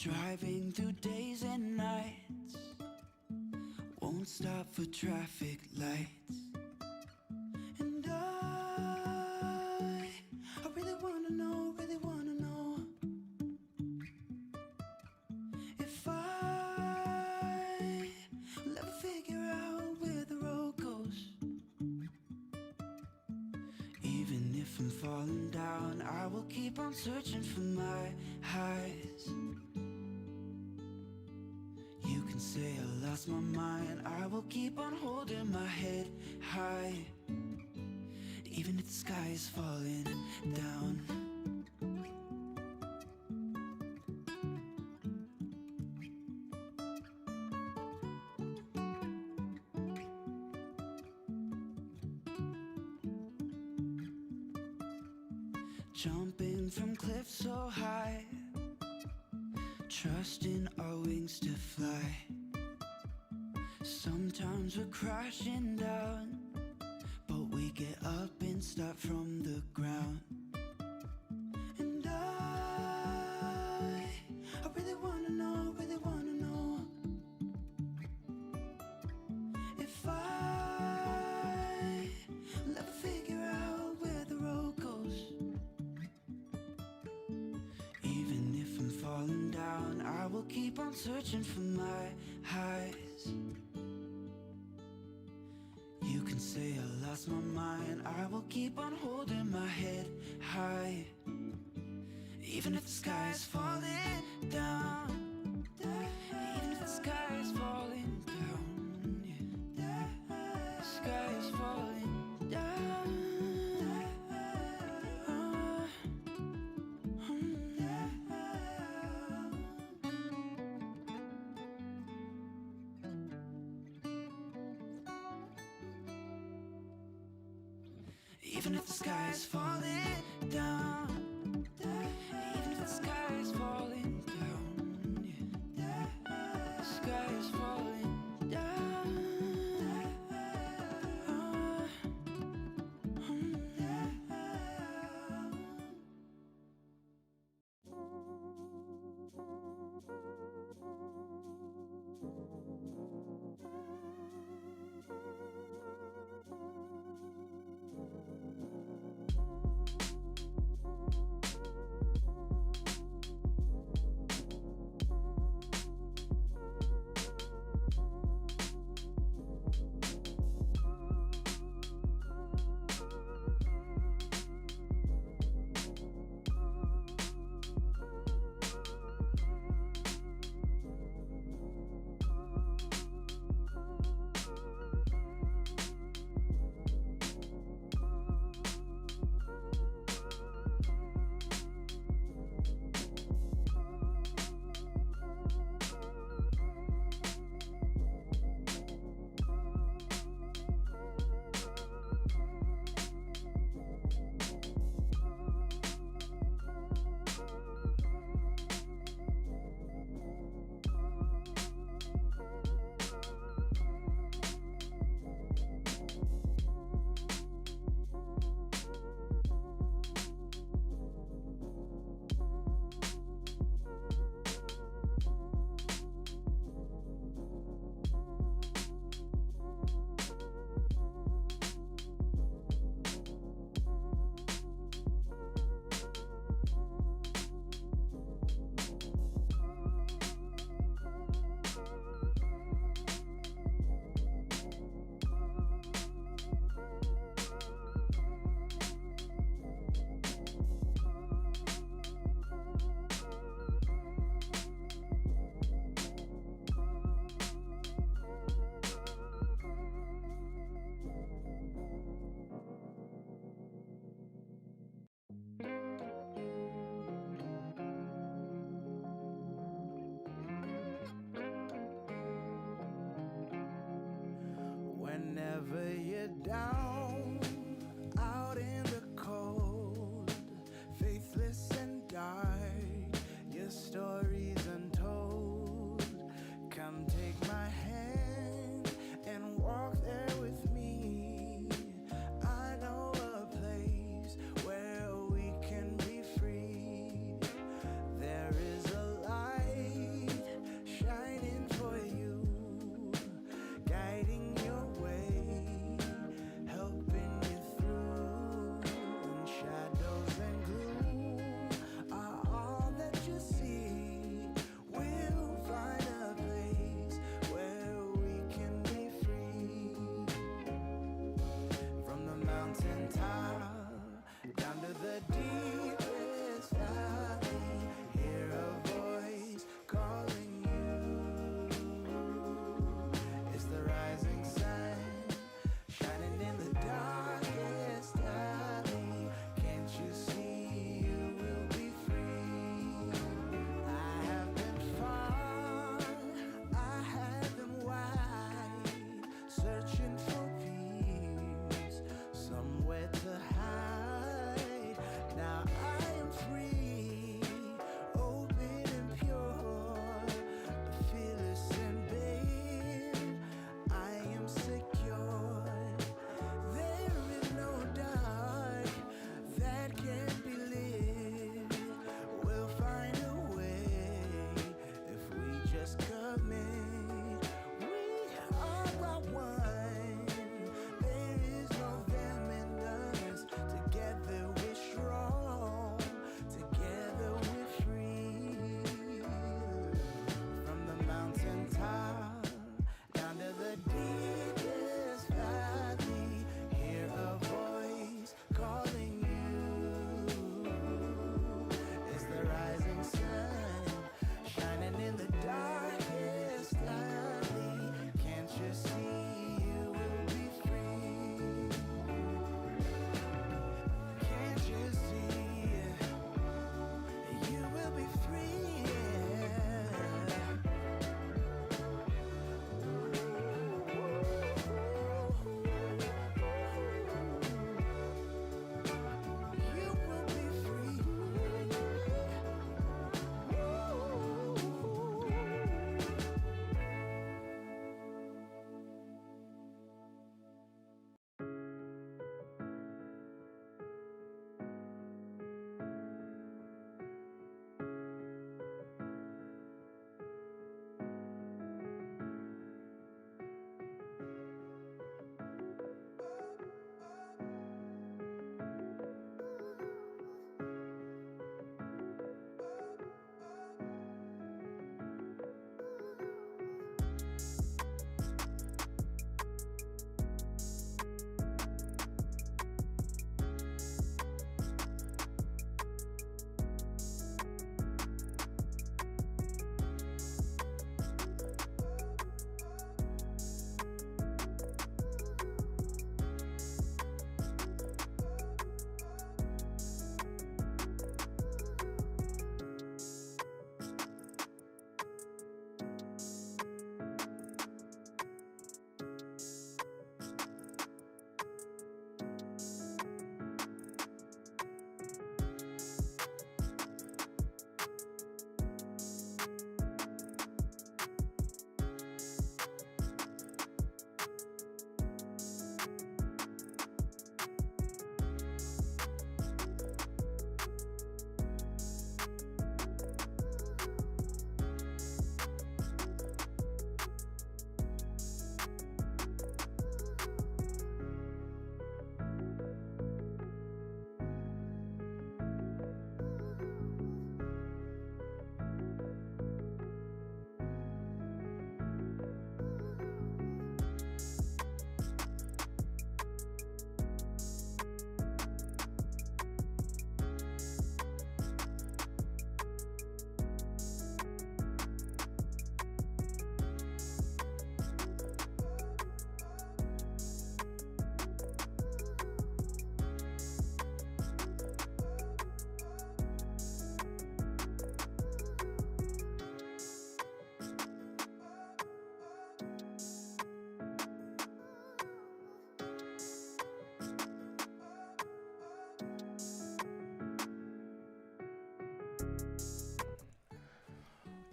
Driving through days and nights, won't stop for traffic lights. And I really wanna know, if I will ever figure out where the road goes. Even if I'm falling down, I will keep on searching for my highs. You can say I lost my mind, I will keep on holding my head high. Even if the sky is falling down. Jumping from cliffs so high, trusting our wings to fly. Sometimes we're crashing down, but we get up and start from the ground. And I really wanna know, if I will ever figure out where the road goes. Even if I'm falling down, I will keep on searching for my highs. You can say I lost my mind, I will keep on holding my head high. Even if the sky is falling down, even if the sky is falling down, yeah. The sky is falling down. Even if the sky is falling down, even if the sky is falling down, yeah. The sky is falling down. Whenever you're down, out in the cold, faithless and dark, your story's untold. Come take my hand and walk there with me. I know a place where we can be free. There is a light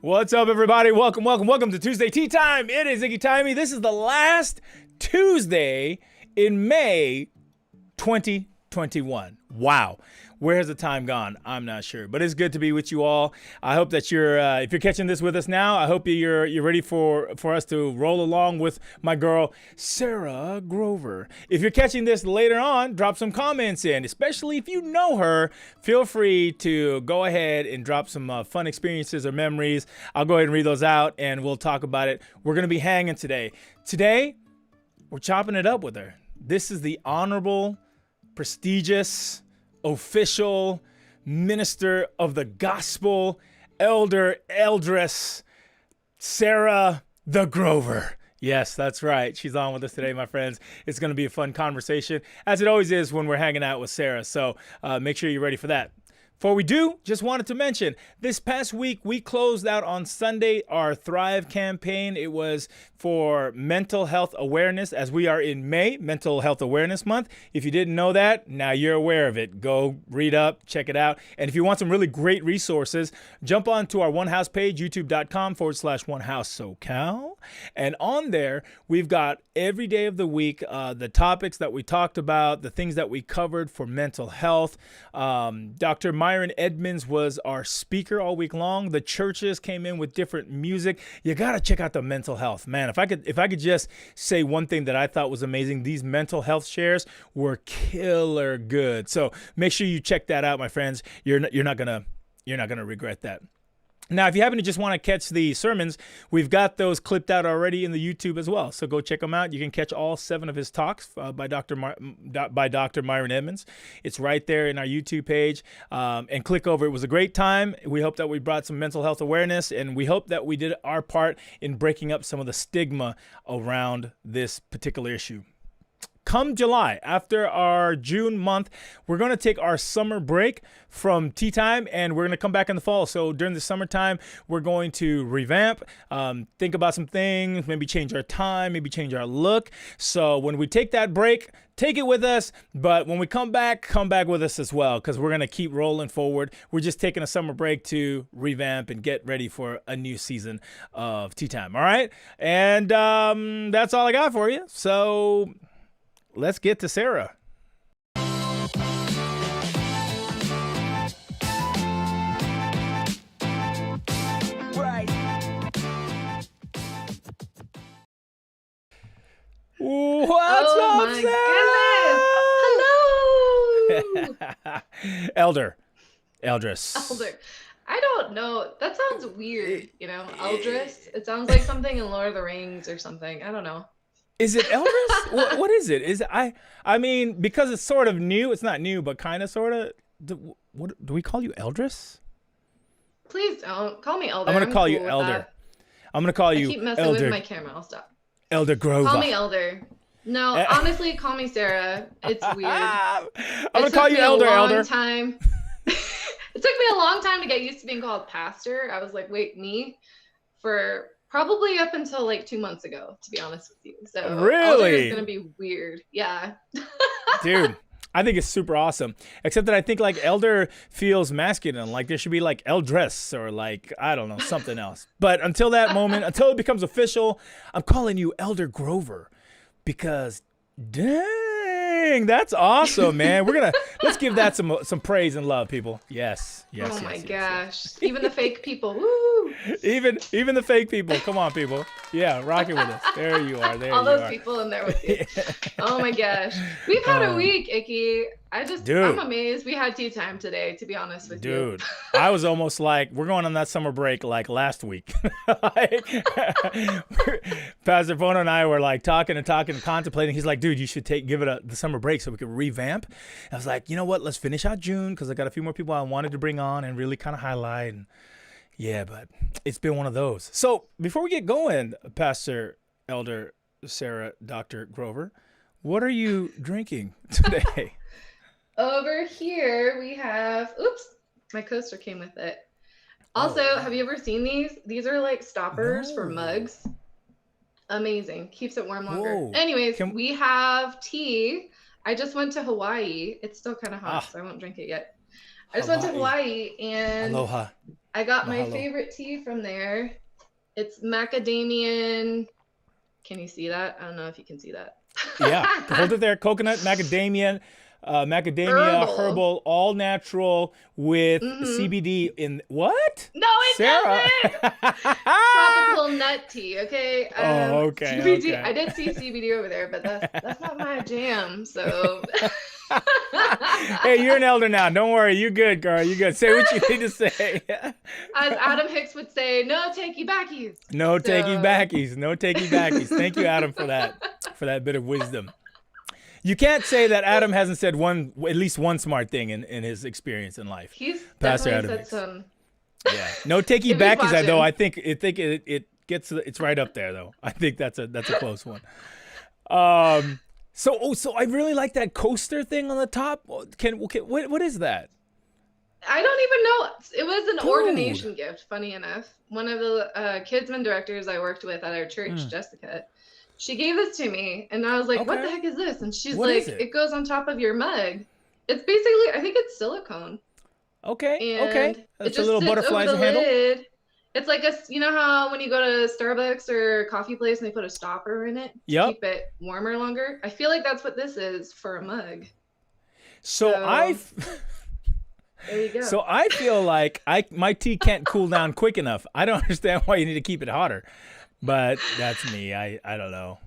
What's up, everybody? Welcome to Tuesday Tea Time. It is Iggy Timey. This is the last Tuesday in May 2021. Wow. Where has the time gone? I'm not sure, but it's good to be with you all. I hope that if you're catching this with us now, I hope you're ready for us to roll along with my girl, Sarah Grover. If you're catching this later on, drop some comments in, especially if you know her. Feel free to go ahead and drop some fun experiences or memories. I'll go ahead and read those out and we'll talk about it. We're going to be hanging today. Today, we're chopping it up with her. This is the honorable, prestigious, official minister of the gospel, eldress, Sarah the Grover. Yes, that's right. She's on with us today, my friends. It's going to be a fun conversation, as it always is when we're hanging out with Sarah. So make sure you're ready for that. Before we do, just wanted to mention, this past week, we closed out on Sunday our Thrive campaign. It was for mental health awareness, as we are in May, Mental Health Awareness Month. If you didn't know that, now you're aware of it. Go read up, check it out. And if you want some really great resources, jump on to our One House page, youtube.com/ONEHousesocal. And on there, we've got every day of the week, the topics that we talked about, the things that we covered for mental health. Dr. Myron Edmonds was our speaker all week long. The churches came in with different music. You got to check out the mental health. Man, if I could just say one thing that I thought was amazing, these mental health shares were killer good. So make sure you check that out, my friends. You're not gonna regret that. Now, if you happen to just want to catch the sermons, we've got those clipped out already in the YouTube as well. So go check them out. You can catch all 7 of his talks by Dr. Myron Edmonds. It's right there in our YouTube page. And click over. It was a great time. We hope that we brought some mental health awareness, and we hope that we did our part in breaking up some of the stigma around this particular issue. Come July, after our June month, we're going to take our summer break from Tea Time, and we're going to come back in the fall. So during the summertime, we're going to revamp, think about some things, maybe change our time, maybe change our look. So when we take that break, take it with us. But when we come back with us as well, because we're going to keep rolling forward. We're just taking a summer break to revamp and get ready for a new season of Tea Time. All right. And that's all I got for you. So let's get to Sarah. Right. What's up, Sarah? Hello. Eldress. I don't know. That sounds weird, Eldress. It sounds like something in Lord of the Rings or something. I don't know. Is it Eldress? What is it? I mean, because it's sort of new. It's not new, but kind of, sort of. Do we call you Eldress? Please don't call me Elder. I'm gonna call you Elder. I'm gonna call you. I keep messing Elder. with my camera. I'll stop. Elder Grover. Call me Elder. No, honestly, call me Sarah. It's weird. I'm gonna call you Elder. Time. It took me a long time to get used to being called pastor. I was like, wait, me? For probably up until like 2 months ago, to be honest with you. So really, it's gonna be weird. Yeah. Dude, I think it's super awesome. Except that I think like elder feels masculine. Like there should be like eldress or like, I don't know, something else. But until that moment, until it becomes official, I'm calling you Elder Grover because dang, that's awesome, man. Let's give that some praise and love, people. Yes. Oh my gosh. Even the fake people. Woo. Even the fake people. Come on, people. Yeah, rock it with us. There you are. All those people in there with you. Oh my gosh. We've had a week, Icky. I'm amazed we had tea time today, to be honest with you. Dude, I was almost like, we're going on that summer break like last week. Pastor Bono and I were like talking and contemplating. He's like, dude, you should give it the summer break so we could revamp. I was like, you know what? Let's finish out June because I got a few more people I wanted to bring on and really kind of highlight. And yeah, but it's been one of those. So before we get going, Pastor Elder Sarah, Dr. Grover, what are you drinking today? Over here we have, oops, my coaster came with it. Also, have you ever seen these? These are like stoppers for mugs. Amazing. Keeps it warm longer. Whoa. Anyways, we have tea. I just went to Hawaii. It's still kind of hot, so I won't drink it yet. I just went to Hawaii and Aloha. I got my Mahalo. favorite tea from there. It's macadamian. Can you see that? I don't know if you can see that. Yeah, hold it there. Coconut, macadamia, herbal, all natural with CBD in what? No, it Sarah. doesn't. Tropical nut tea. Okay. Oh, okay, CBD. okay. I did see CBD over there, but that's not my jam. So. Hey, you're an elder now. Don't worry. You good, girl. You good. Say what you need to say. As Adam Hicks would say, no takey backies. No takey backies. No takey backies. Thank you, Adam, for that bit of wisdom. You can't say that Adam hasn't said at least one smart thing in his experience in life. He's Pastor definitely Adam said Hicks. some. Yeah. No takey If he's backies, though. watching. It gets it's right up there though. I think that's a close one. So I really like that coaster thing on the top. What is that? I don't even know. It was an Dude. ordination gift, funny enough. One of the kidsman directors I worked with at our church, Jessica, she gave this to me, and I was like, what Okay. the heck is this? And she's What like, is it? it goes on top of your mug. It's basically, I think it's silicone. Okay. And Okay. it That's a just little sits butterflies over the handle. lid. It's like you know how when you go to Starbucks or a coffee place and they put a stopper in it to Yep. keep it warmer longer? I feel like that's what this is for a mug. So There you go. So I feel like my tea can't cool down quick enough. I don't understand why you need to keep it hotter, but that's me. I don't know.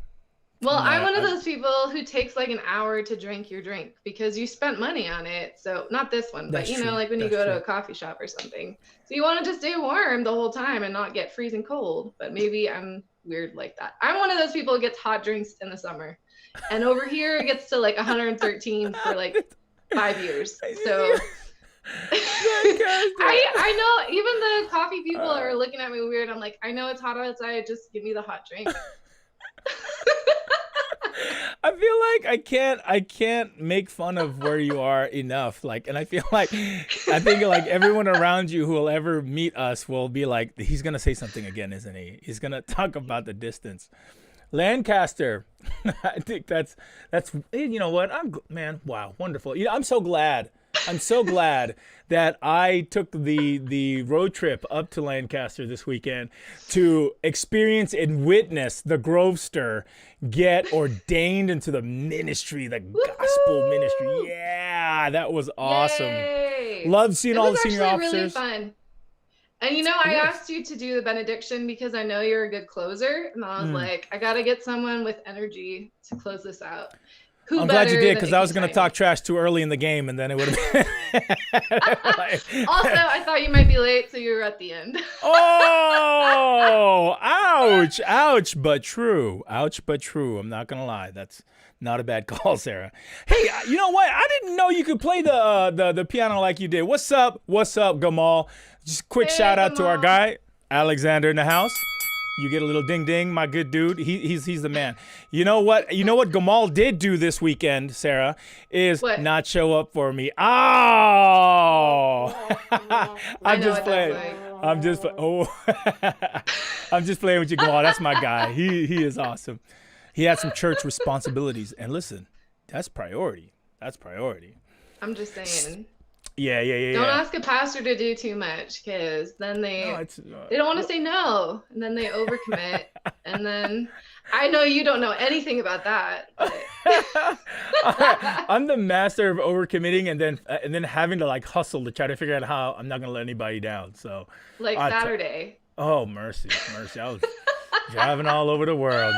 Well, No, I'm one of those people who takes like an hour to drink your drink because you spent money on it. So not this one, but That's you true. know, like when you That's go to true. a coffee shop or something. So you want it to stay warm the whole time and not get freezing cold. But maybe I'm weird like that. I'm one of those people who gets hot drinks in the summer. And over here it gets to like 113 for like 5 years. So I know even the coffee people are looking at me weird. I'm like, I know it's hot outside, just give me the hot drink. I feel like I can't make fun of where you are enough. Like, and I think like everyone around you who will ever meet us will be like, he's gonna say something again, isn't he? He's gonna talk about the distance. Lancaster, I think that's you know what wow, wonderful. You know, I'm so glad that I took the road trip up to Lancaster this weekend to experience and witness the Grovester get ordained into the ministry, the gospel ministry. Yeah, that was awesome. Yay! Love seeing all the senior actually really officers. fun. And you know, I asked you to do the benediction because I know you're a good closer, and I was like, I gotta get someone with energy to close this out. Who I'm glad you better did, than because I was Icky going to Simon? talk trash too early in the game, and then it would have been. Also, I thought you might be late, so you were at the end. Oh, ouch, ouch, but true. Ouch, but true. I'm not going to lie. That's not a bad call, Sarah. Hey, you know what? I didn't know you could play the piano like you did. What's up? What's up, Gamal? Just quick Hey, shout out to our Gamal. guy, Alexander in the house. You get a little ding ding, my good dude. He's the man. You know what Gamal did do this weekend, Sarah, is What? not show up for me. Oh, I I'm know just what that's playing. like. I'm just playing with you, Gamal. That's my guy. He is awesome. He had some church responsibilities, and listen, that's priority. That's priority. I'm just saying. Yeah. Don't ask a pastor to do too much, because then they don't want to say no, and then they overcommit, and then I know you don't know anything about that. But I'm the master of overcommitting and then having to like hustle to try to figure out how I'm not gonna let anybody down. So like Saturday. Oh, mercy. I was driving all over the world.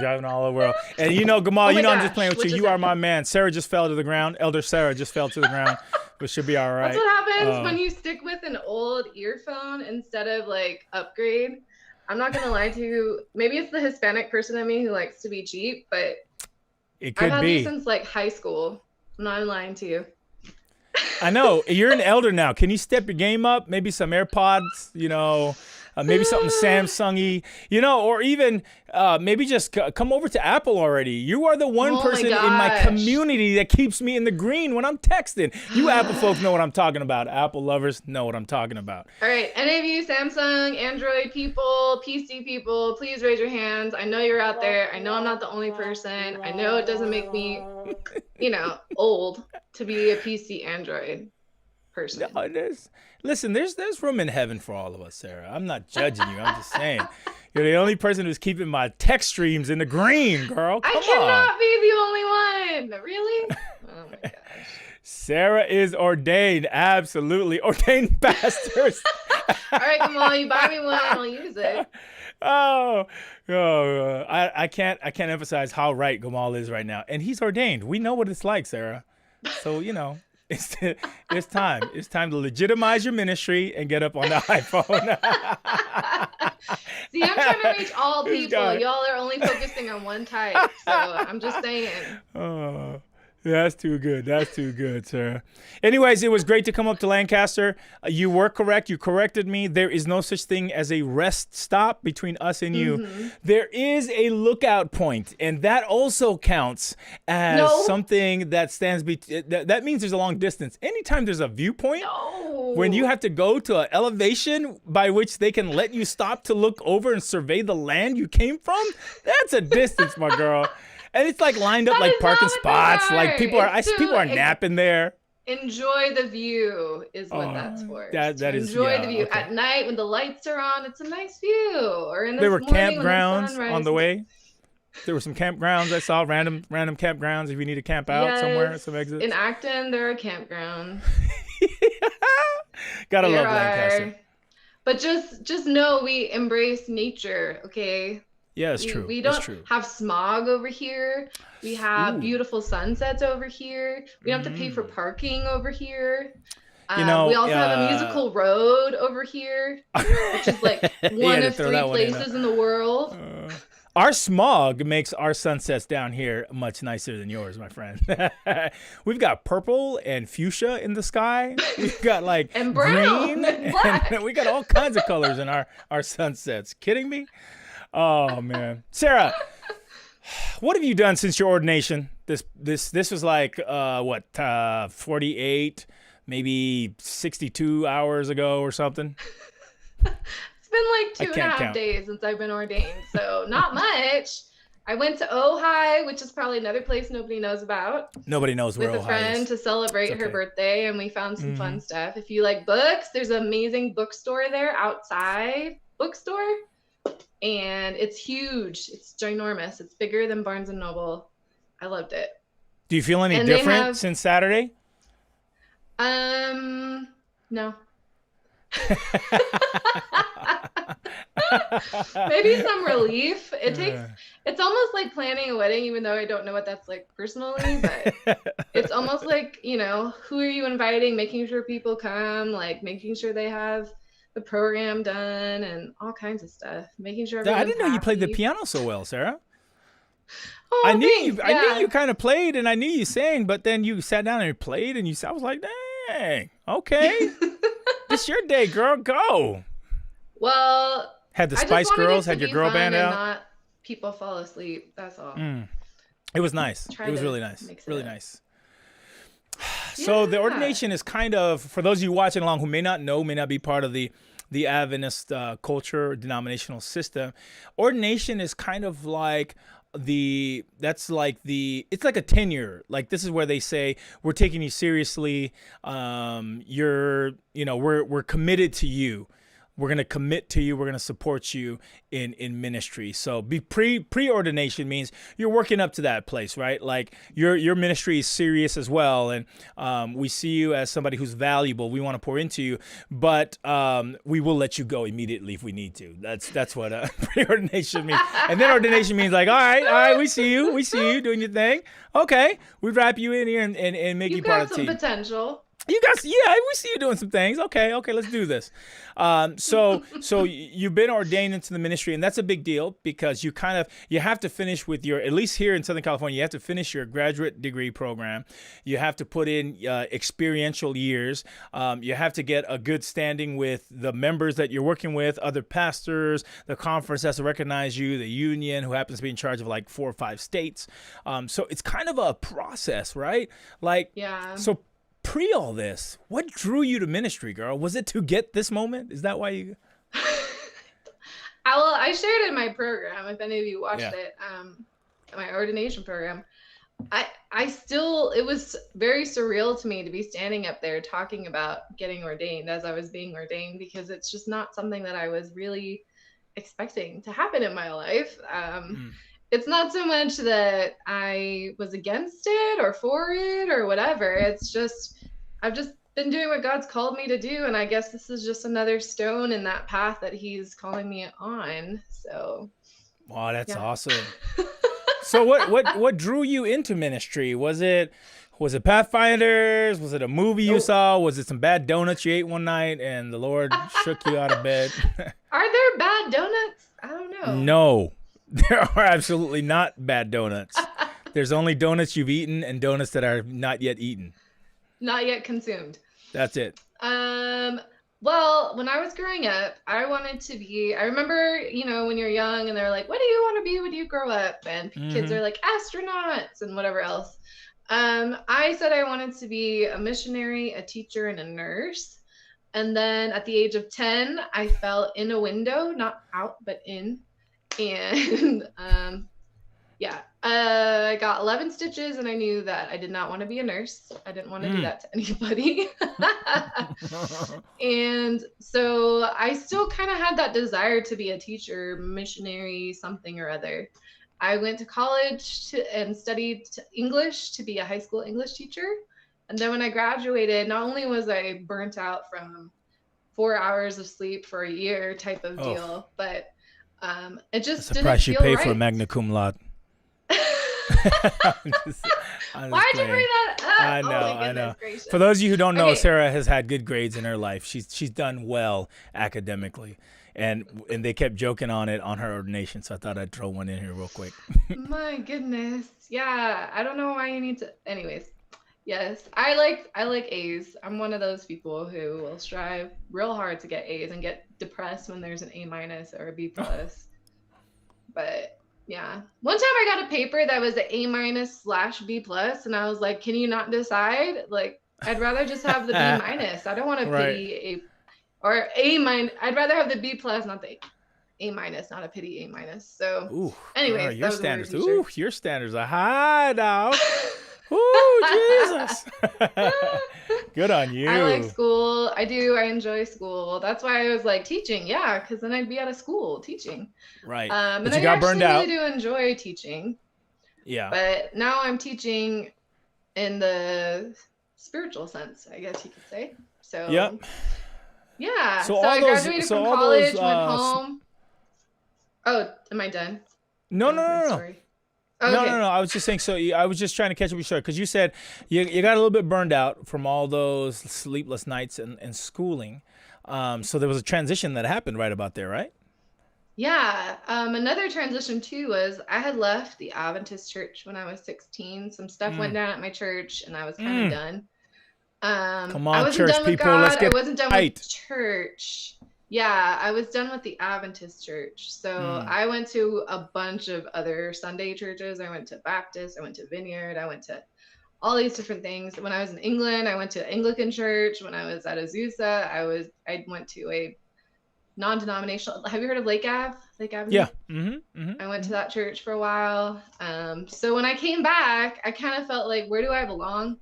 And you know, Gamal, my I'm just gosh, playing with which you. is You are it? my man. Sarah just fell to the ground. Elder Sarah just fell to the ground, but she'll be all right. That's what happens when you stick with an old earphone instead of like upgrade. I'm not gonna lie to you. Maybe it's the Hispanic person in me who likes to be cheap, but It I've could had be. these since like high school. I'm not lying to you. I know. You're an elder now. Can you step your game up? Maybe some AirPods, you know, maybe something Samsung-y, you know, or even maybe just come over to Apple already. You are the one Oh my person in my gosh. community that keeps me in the green when I'm texting. You Apple folks know what I'm talking about. Apple lovers know what I'm talking about. All right, any of you Samsung, Android people, PC people, please raise your hands. I know you're out there. I know I'm not the only person. I know it doesn't make me, you know, old to be a PC Android. person. No, there's room in heaven for all of us, Sarah. I'm not judging you. I'm just saying. You're the only person who's keeping my text streams in the green, girl. Come I cannot be the only one. Really? Oh my gosh. Sarah is ordained, absolutely ordained pastors. All right, come on, you buy me one, I'll use it. I can't emphasize how right Gamal is right now, and he's ordained. We know what it's like, Sarah. So it's time. It's time to legitimize your ministry and get up on the iPhone. See, I'm trying to reach all people. Y'all are only focusing on one type, so I'm just saying. Oh. That's too good. That's too good, Sarah. Anyways, it was great to come up to Lancaster. You were correct. You corrected me. There is no such thing as a rest stop between us and you. Mm-hmm. There is a lookout point, and that also counts as something that stands that means there's a long distance. Anytime there's a viewpoint, when you have to go to an elevation by which they can let you stop to look over and survey the land you came from, that's a distance, my girl. And it's like lined up like parking spots. Like people are napping there. Enjoy the view is what that's for. Enjoy the view. Okay. At night when the lights are on, it's a nice view. Or in the morning campgrounds on the way. There were some campgrounds I saw, random campgrounds if you need to camp out somewhere, some exits. In Acton, there are campgrounds. Gotta love Lancaster. But just know we embrace nature, okay? Yeah, it's true. We don't have smog over here. We have beautiful sunsets over here. We don't have to pay for parking over here. We also have a musical road over here, which is like one of 3 places in the world. Our smog makes our sunsets down here much nicer than yours, my friend. We've got purple and fuchsia in the sky. We've got like and brown green and black. And we got all kinds of colors in our sunsets. Kidding me? Oh man, Sarah, what have you done since your ordination? This was like 48, maybe 62 hours ago or something. It's been like 2.5 days since I've been ordained, so not much. I went to OHI, which is probably another place nobody knows about. Nobody knows where OHI is. With a friend to celebrate her birthday, and we found some fun stuff. If you like books, there's an amazing bookstore there, outside bookstore. And it's huge. It's ginormous. It's bigger than Barnes & Noble. I loved it. Do you feel any different since Saturday? No. Maybe some relief. It's almost like planning a wedding, even though I don't know what that's like personally, but it's almost like, who are you inviting, making sure people come, like making sure they have the program done and all kinds of stuff, making sure everyone's I didn't know happy. You played the piano so well, Sarah. Oh, I knew thanks. you kind of played, and I knew you sang, but then you sat down and you played, and I was like, dang, okay, this your day, girl, go. Well, had the Spice Girls, had your girl band out. Not people fall asleep. That's all. It was nice. It was really nice. Really nice. So the ordination is kind of, for those of you watching along who may not be part of the Adventist culture or denominational system, ordination is kind of like it's like a tenure. Like this is where they say, we're taking you seriously. We're committed to you. We're going to commit to you. We're going to support you in ministry. So pre-ordination means you're working up to that place, right? Like your ministry is serious as well. And we see you as somebody who's valuable. We want to pour into you, but we will let you go immediately if we need to. That's what pre-ordination means. And then ordination means like, all right, we see you doing your thing. Okay, we wrap you in here and make you part of the team. You've got some potential. You guys, yeah, we see you doing some things. Okay, let's do this. So you've been ordained into the ministry, and that's a big deal because you have to finish with your, at least here in Southern California, you have to finish your graduate degree program. You have to put in experiential years. You have to get a good standing with the members that you're working with, other pastors. The conference has to recognize you, the union, who happens to be in charge of like 4 or 5 states. So it's kind of a process, right? Like, yeah. So pre all this, what drew you to ministry, girl? Was it to get this moment? Is that why you? I shared it in my program. If any of you watched it, my ordination program. I still, it was very surreal to me to be standing up there talking about getting ordained as I was being ordained, because it's just not something that I was really expecting to happen in my life. It's not so much that I was against it or for it or whatever. It's just, I've just been doing what God's called me to do. And I guess this is just another stone in that path that He's calling me on. So, Wow, that's yeah. awesome. So what drew you into ministry? Was it Pathfinders? Was it a movie you saw? Was it some bad donuts you ate one night and the Lord shook you out of bed? Are there bad donuts? I don't know. No, there are absolutely not bad donuts. There's only donuts you've eaten and donuts that are not yet eaten. Not yet consumed. That's it. Well, when I was growing up, I wanted to be, I remember, when you're young and they're like, what do you want to be when you grow up? And kids are like astronauts and whatever else. I said I wanted to be a missionary, a teacher, and a nurse. And then at the age of 10, I fell in a window, not out, but in. And I got 11 stitches, and I knew that I did not want to be a nurse. I didn't want to do that to anybody. And so I still kind of had that desire to be a teacher, missionary, something or other. I went to college and studied English to be a high school English teacher. And then when I graduated, not only was I burnt out from 4 hours of sleep for a year type of deal, but it just didn't feel right. Price you pay for a magna cum laude. Why'd you bring that up? I know. Gracious. For those of you who don't know, Sarah has had good grades in her life. She's done well academically, and they kept joking on it on her ordination. So I thought I'd throw one in here real quick. My goodness, yeah. I don't know why you need to. Anyways, yes, I like A's. I'm one of those people who will strive real hard to get A's and get depressed when there's an A- or a B+. But yeah, one time I got a paper that was an A-/B+, and I was like, can you not decide? Like, I'd rather just have the B-. I don't want to pity or A-. I'd rather have the B+, not the A-, not a pity A-. So anyway, your standards. Your standards are high now. Jesus. Good on you. I like school. I do. I enjoy school. That's why I was like teaching. Yeah, because then I'd be out of school teaching. Right. And but you got burned out. I really do enjoy teaching. Yeah. But now I'm teaching in the spiritual sense, I guess you could say. So. Yep. Yeah. So I graduated from college, went home. Oh, am I done? No. Story. Okay. No. I was just saying. So I was just trying to catch up with you because you said you got a little bit burned out from all those sleepless nights and schooling. So there was a transition that happened right about there, right? Yeah. Another transition too was I had left the Adventist church when I was 16. Some stuff went down at my church, and I was kind of done. Come on, I wasn't church done with people, God. let's get I wasn't done right. with church. Yeah, I was done with the Adventist church. So I went to a bunch of other Sunday churches. I went to Baptist, I went to Vineyard, I went to all these different things. When I was in England, I went to Anglican church. When I was at Azusa, I went to a non-denominational. Have you heard of Lake Ave? Lake Avenue? Yeah. I went to that church for a while. So when I came back, I kind of felt like, where do I belong?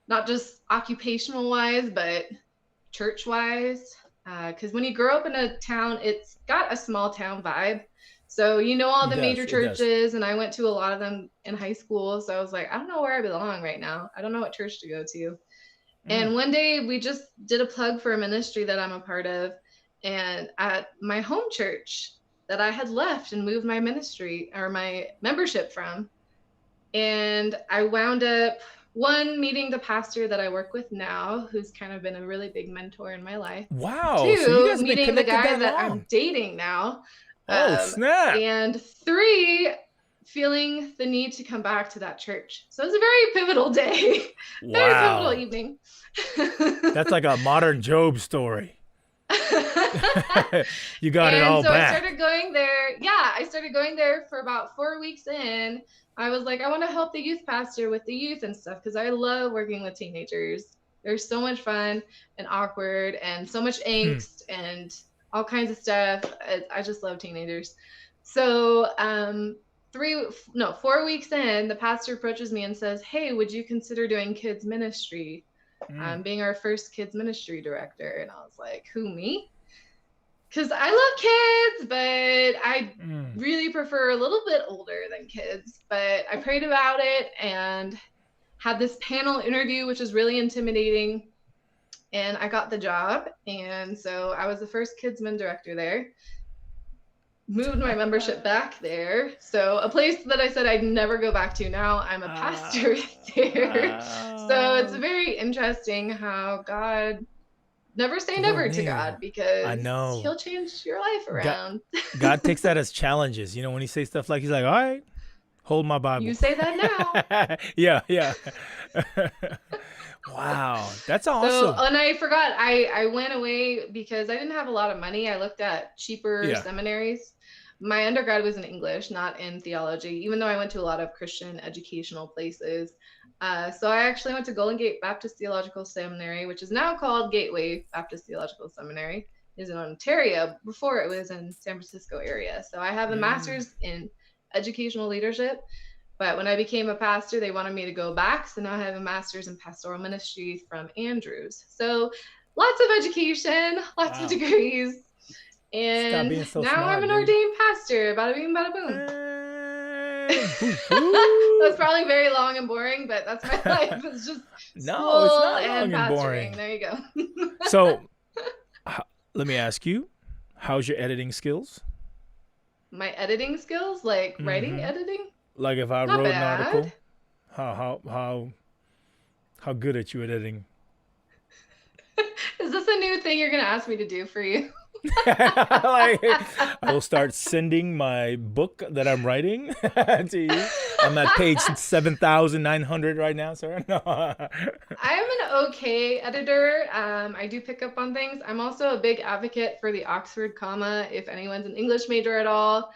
Not just occupational wise, but church wise. Because when you grow up in a town, it's got a small town vibe. So you know all the major churches, and I went to a lot of them in high school. So I was like, I don't know where I belong right now. I don't know what church to go to. And one day we just did a plug for a ministry that I'm a part of. And at my home church that I had left and moved my ministry or my membership from. And I wound up meeting the pastor that I work with now, who's kind of been a really big mentor in my life. Wow. 2, so you guys meeting the guy that I'm dating now. Snap. And 3, feeling the need to come back to that church. So it was a very pivotal day. Very pivotal evening. That's like a modern Job story. You got it all back. I started going there. Yeah, I started going there for about 4 weeks in. I was like, I want to help the youth pastor with the youth and stuff because I love working with teenagers. They're so much fun and awkward and so much angst and all kinds of stuff. I just love teenagers. So 4 weeks in, the pastor approaches me and says, "Hey, would you consider doing kids ministry? Being our first kids ministry director." And I was like, "Who, me?" Because I love kids, but I really prefer a little bit older than kids. But I prayed about it and had this panel interview, which was really intimidating. And I got the job. And so I was the first kidsman director there. Moved my membership back there. So a place that I said I'd never go back to, now I'm a pastor there. So it's very interesting how God, never say never to God, because I know he'll change your life around. God takes that as challenges. You know, when he says stuff like, he's like, all right, hold my Bible. You say that now. Yeah. Wow, that's awesome. So, and I forgot, I went away because I didn't have a lot of money. I looked at cheaper seminaries. My undergrad was in English, not in theology, even though I went to a lot of Christian educational places. So I actually went to Golden Gate Baptist Theological Seminary, which is now called Gateway Baptist Theological Seminary. It is in Ontario. Before, it was in San Francisco area. So I have a master's in educational leadership. But when I became a pastor, they wanted me to go back. So now I have a master's in pastoral ministry from Andrews. So lots of education, lots of degrees. And now smart, I'm an ordained pastor. Bada bing, bada boom. That's probably very long and boring, but that's my life. It's just no, it's not and long and pastoring. boring. There you go. So let me ask you, how's your editing skills? My editing skills, like writing, editing? Like if I Not wrote bad. an article, how good at you at editing? Is this a new thing you're gonna ask me to do for you? Like, I will start sending my book that I'm writing to you. I'm at page 7,900 right now, sir. No. I'm an okay editor. I do pick up on things. I'm also a big advocate for the Oxford comma. If anyone's an English major at all,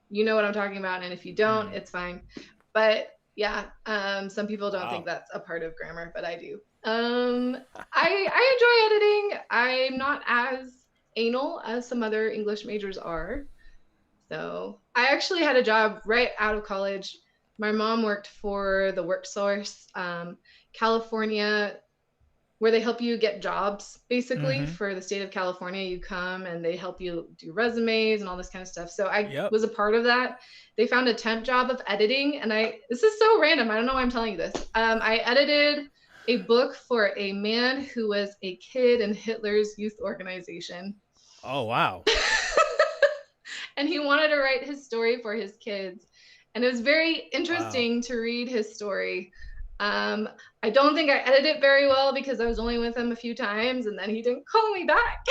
you know what I'm talking about. And if you don't, it's fine. But yeah, some people don't think that's a part of grammar, but I do. I enjoy editing. I'm not as anal as some other English majors are. So I actually had a job right out of college. My mom worked for the WorkSource, California, where they help you get jobs, basically, for the state of California. You come and they help you do resumes and all this kind of stuff. So I was a part of that. They found a temp job of editing, and this is so random. I don't know why I'm telling you this. I edited a book for a man who was a kid in Hitler's youth organization. Oh, wow. And he wanted to write his story for his kids. And it was very interesting to read his story. I don't think I edited it very well because I was only with him a few times and then he didn't call me back.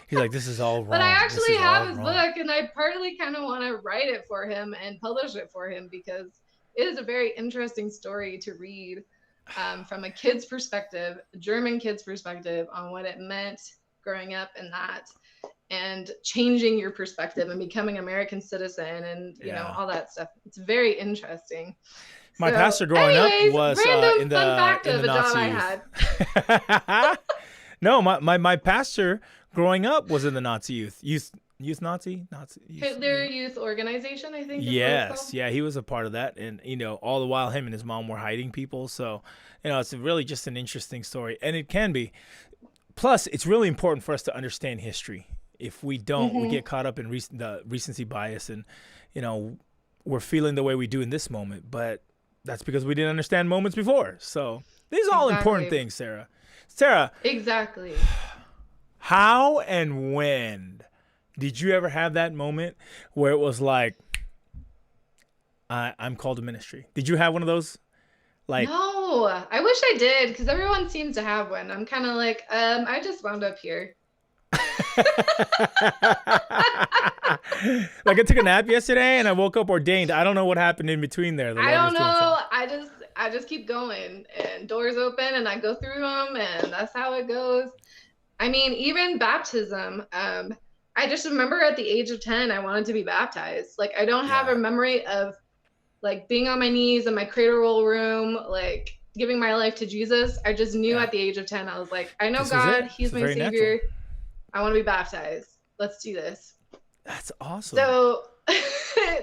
He's like, this is all wrong. But I actually have his book, and I partly kind of want to write it for him and publish it for him because it is a very interesting story to read from a kid's perspective, a German kid's perspective, on what it meant growing up in that and changing your perspective and becoming an American citizen and, you know, all that stuff. It's very interesting. My pastor growing up was in the Nazi youth. No, my pastor growing up was in the Nazi youth Nazi Hitler Youth Organization, I think. Yes, yeah, he was a part of that, and you know, all the while him and his mom were hiding people. So, you know, it's really just an interesting story, and it can be. Plus, it's really important for us to understand history. If we don't, we get caught up in the recency bias, and you know, we're feeling the way we do in this moment, but that's because we didn't understand moments before. So these are all important things, Sarah. Sarah. Exactly. How and when did you ever have that moment where it was like, I'm called to ministry? Did you have one of those? Like, no, I wish I did, because everyone seems to have one. I'm kind of like, I just wound up here. Like, I took a nap yesterday and I woke up ordained. I don't know what happened in between there. I don't know. I just keep going, and doors open and I go through them, and that's how it goes. I mean, even baptism, I just remember at the age of 10, I wanted to be baptized. Like, I don't have a memory of like being on my knees in my cradle roll room, like giving my life to Jesus. I just knew at the age of 10, I was like, I know God, he's my savior. Natural. I want to be baptized. Let's do this. That's awesome. So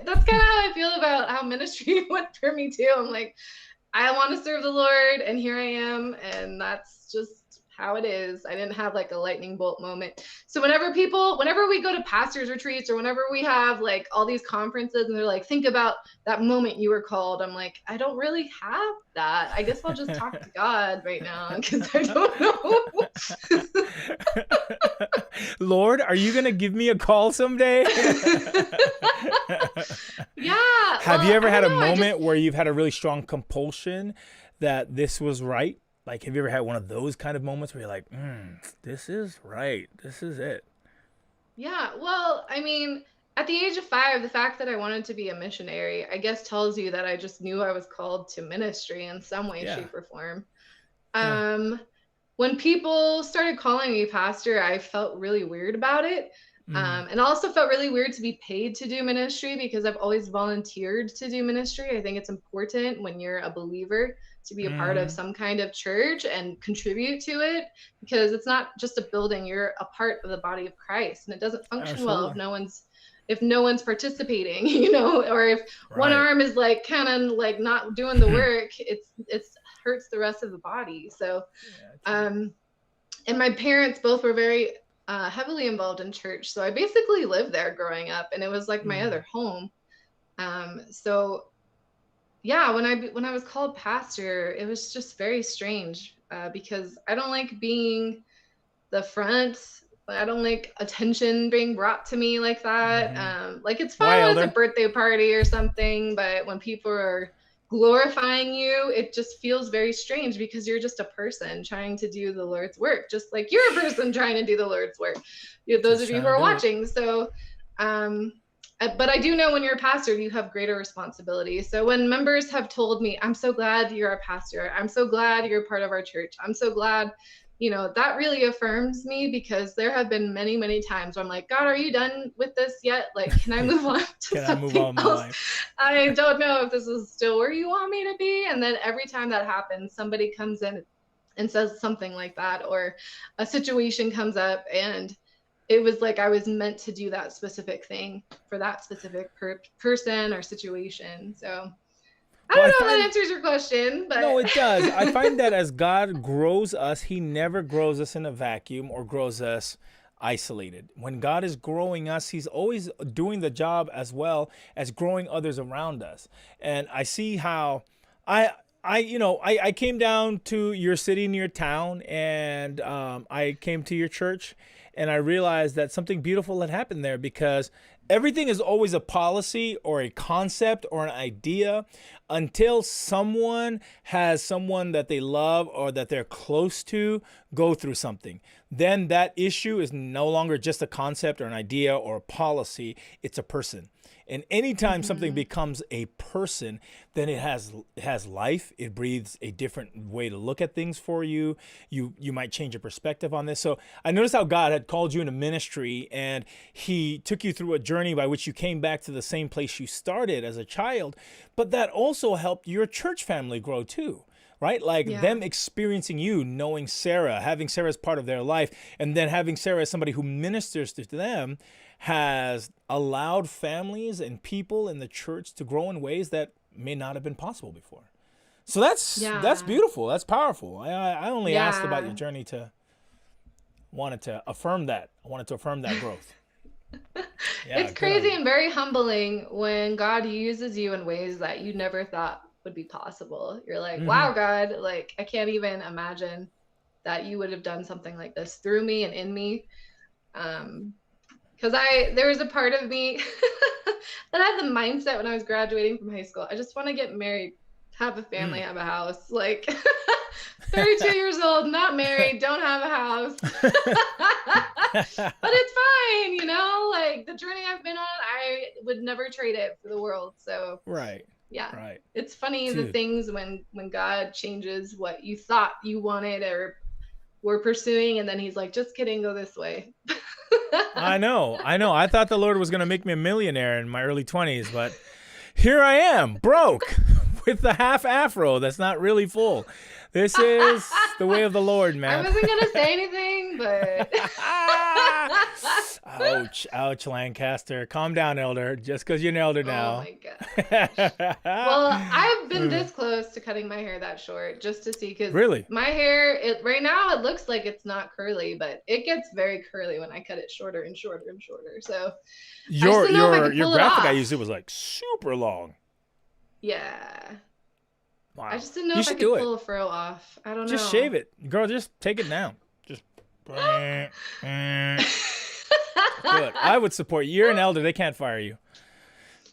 that's kind of how I feel about how ministry went for me too. I'm like, I want to serve the Lord, and here I am, and that's just how it is. I didn't have like a lightning bolt moment. So whenever we go to pastors retreats, or whenever we have like all these conferences and they're like, think about that moment you were called, I'm like, I don't really have that. I guess I'll just talk to God right now, because I don't know. Lord, are you going to give me a call someday? Yeah. Have you ever had a moment where you've had a really strong compulsion that this was right? Like, have you ever had one of those kind of moments where you're like, this is right. This is it. Yeah. Well, I mean, at the age of 5, the fact that I wanted to be a missionary, I guess tells you that I just knew I was called to ministry in some way, shape, or form. When people started calling me pastor, I felt really weird about it. And also felt really weird to be paid to do ministry, because I've always volunteered to do ministry. I think it's important when you're a believer to be a part of some kind of church and contribute to it, because it's not just a building, you're a part of the body of Christ, and it doesn't function well if no one's participating, you know, or if one arm is like kind of like not doing the work, it's hurts the rest of the body. So and my parents both were very heavily involved in church, so I basically lived there growing up, and it was like my other home. So yeah, when I was called pastor, it was just very strange, because I don't like being the front. I don't like attention being brought to me like that. Like, it's fine when it's a birthday party or something, but when people are glorifying you, it just feels very strange, because you're just a person trying to do the Lord's work, just like you're a person trying to do the Lord's work. Those of you who are watching. So, but I do know when you're a pastor, you have greater responsibility. So when members have told me, I'm so glad you're a pastor, I'm so glad you're part of our church, I'm so glad, you know, that really affirms me, because there have been many, many times where I'm like, God, are you done with this yet? Like, can I move on to something else? I don't know if this is still where you want me to be. And then every time that happens, somebody comes in and says something like that, or a situation comes up, and it was like I was meant to do that specific thing for that specific person or situation. So I don't know if that answers your question, but no, it does. I find that as God grows us, he never grows us in a vacuum or grows us isolated. When God is growing us, he's always doing the job as well as growing others around us. And I see how I came down to your city and your town, and I came to your church, and I realized that something beautiful had happened there, because everything is always a policy or a concept or an idea until someone has someone that they love or that they're close to go through something. Then that issue is no longer just a concept or an idea or a policy. It's a person. And anytime something becomes a person, then it has life. It breathes a different way to look at things for you. You might change your perspective on this. So I noticed how God had called you into ministry, and he took you through a journey by which you came back to the same place you started as a child. But that also helped your church family grow too. Right? Like them experiencing you, knowing Sarah, having Sarah as part of their life, and then having Sarah as somebody who ministers to them, has allowed families and people in the church to grow in ways that may not have been possible before. So that's beautiful. That's powerful. I only asked about your journey wanted to affirm that. I wanted to affirm that growth. It's crazy and very humbling when God uses you in ways that you never thought would be possible. You're like, wow, God, like, I can't even imagine that you would have done something like this through me and in me. Because there was a part of me that had the mindset when I was graduating from high school, I just want to get married, have a family, have a house. Like, 32 years old, not married, don't have a house. But it's fine, you know? Like, the journey I've been on, I would never trade it for the world. So it's funny, the things when God changes what you thought you wanted or were pursuing, and then he's like, just kidding, go this way. I know. I thought the Lord was going to make me a millionaire in my early 20s, but here I am, broke, with the half afro that's not really full. This is the way of the Lord, man. I wasn't going to say anything, but Ouch, ouch, Lancaster. Calm down, Elder. Just because you're an elder Oh now. my god. Well, I've been this close to cutting my hair that short just to see, because Really? my hair, right now it looks like it's not curly, but it gets very curly when I cut it shorter and shorter and shorter. So Your didn't know if I your could your pull it graphic I off. used it was like super long. yeah, Wow. I just didn't know You if I should could do pull a fro off. I don't know. Just shave it, girl. Just take it down. Just. Good. I would support you. You're an elder. They can't fire you.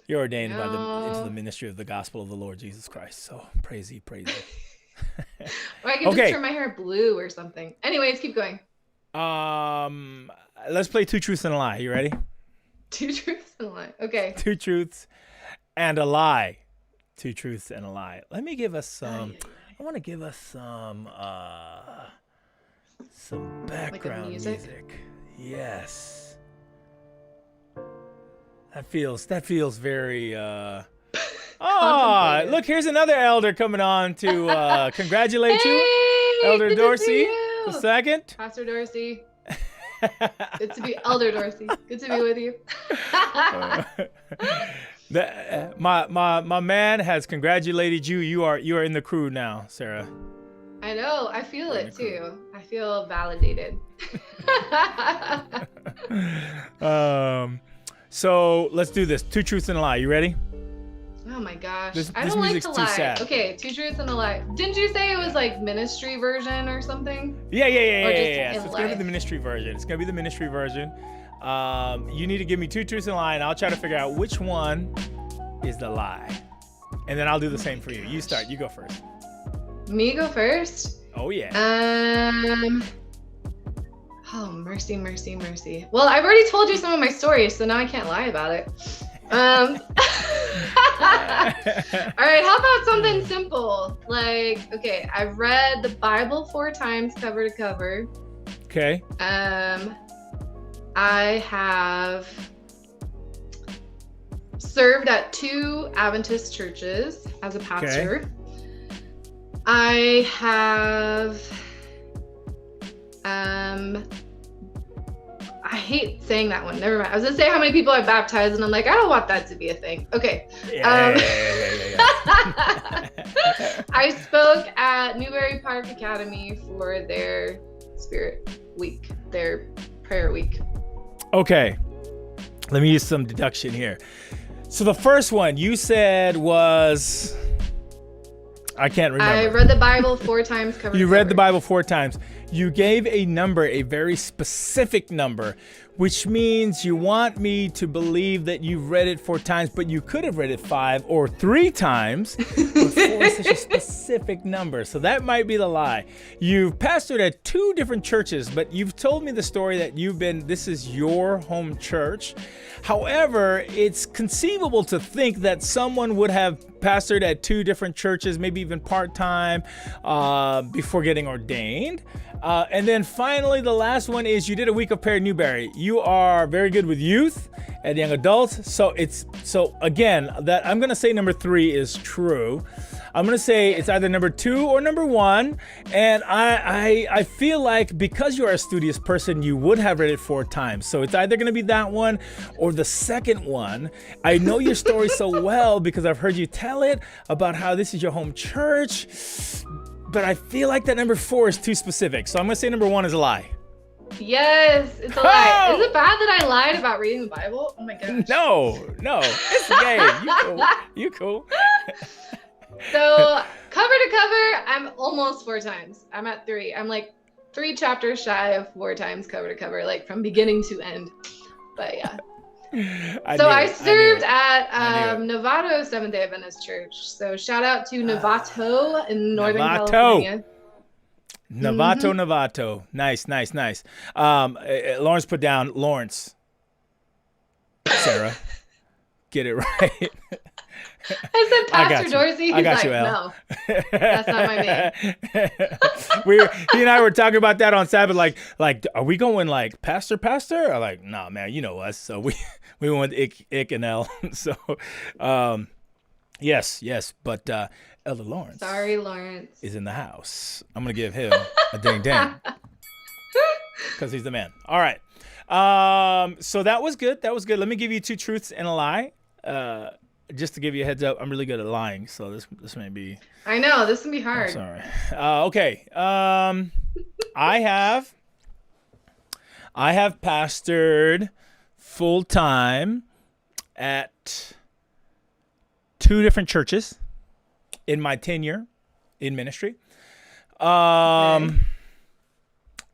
You're ordained by into the ministry of the gospel of the Lord Jesus Christ. So praise ye, praise ye. Or I could Okay. just turn my hair blue or something. Anyways, keep going. Let's play Two Truths and a Lie. You ready? 2 truths and a lie. Okay. 2 truths and a lie. 2 truths and a lie. Let me give us some. I want to give us some background music. Yes. That feels very oh, Contemplative. look, here's another elder coming on to congratulate you. Hey, Elder good to Dorsey, see you. the second. Pastor Dorsey. Good to be Elder Dorsey. Good to be with you. My man has congratulated you. You are in the crew now, Sarah. I know. I feel it too. I feel validated. So let's do this. 2 truths and a lie. You ready? Oh my gosh. This I don't like music's to too lie. sad. Okay, 2 truths and a lie. Didn't you say it was like ministry version or something? Yeah. Or just So in it's gonna be life? the ministry version. It's gonna be the ministry version. You need to give me 2 truths and a lie, and I'll try to figure out which one is the lie. And then I'll do the same for you. You start. You go first. Me go first? Oh yeah. Oh, mercy, mercy, mercy. Well, I've already told you some of my stories, so now I can't lie about it. All right, how about something simple? Like, okay, I've read the Bible 4 times cover to cover. Okay. I have served at 2 Adventist churches as a pastor. I have I hate saying that one. Never mind. I was gonna say how many people I baptized, and I'm like, I don't want that to be a thing. Okay. Yeah. I spoke at Newberry Park Academy for their Spirit Week, their prayer week. Okay. Let me use some deduction here. So the first one you said was, I can't remember. I read the Bible 4 times cover to You read cover. the Bible 4 times. You gave a number, a very specific number, which means you want me to believe that you've read it 4 times, but you could have read it 5 or 3 times. But 4 is such a specific number, so that might be the lie. You've pastored at 2 different churches, but you've told me the story that this is your home church. However, it's conceivable to think that someone would have pastored at 2 different churches, maybe even part-time, before getting ordained. And then finally, the last one is you did a week of prayer at Newberry. You are very good with youth and young adults. So again, that I'm going to say number 3 is true. I'm going to say it's either number 2 or number 1. And I feel like because you are a studious person, you would have read it 4 times. So it's either going to be that one or the second one. I know your story so well because I've heard you tell it about how this is your home church. But I feel like that number 4 is too specific. So I'm going to say number 1 is a lie. Yes, it's a lie. Is it bad that I lied about reading the Bible? Oh my gosh. No, it's a game. You cool. So cover to cover, I'm almost 4 times. I'm at 3. I'm like 3 chapters shy of 4 times cover to cover, like from beginning to end. But yeah. I served at Novato Seventh-day Adventist Church. So shout out to Novato in Northern California. Novato. Nice. Lawrence put down Lawrence. Sarah, get it right. I said Pastor Dorsey. He's I got like, you, Al. no, that's not my name. He and I were talking about that on Sabbath. Like, are we going like pastor? I'm like, nah, man, you know us. So we went with Ick and L. So, yes, but Elder Lawrence. Sorry, Lawrence. Is in the house. I'm gonna give him a ding dang. because he's the man. All right. So that was good. That was good. Let me give you 2 truths and a lie. Just to give you a heads up, I'm really good at lying, so this may be. I know this can be I'm hard. sorry. Okay. I have pastored full time at 2 different churches in my tenure in ministry. Okay.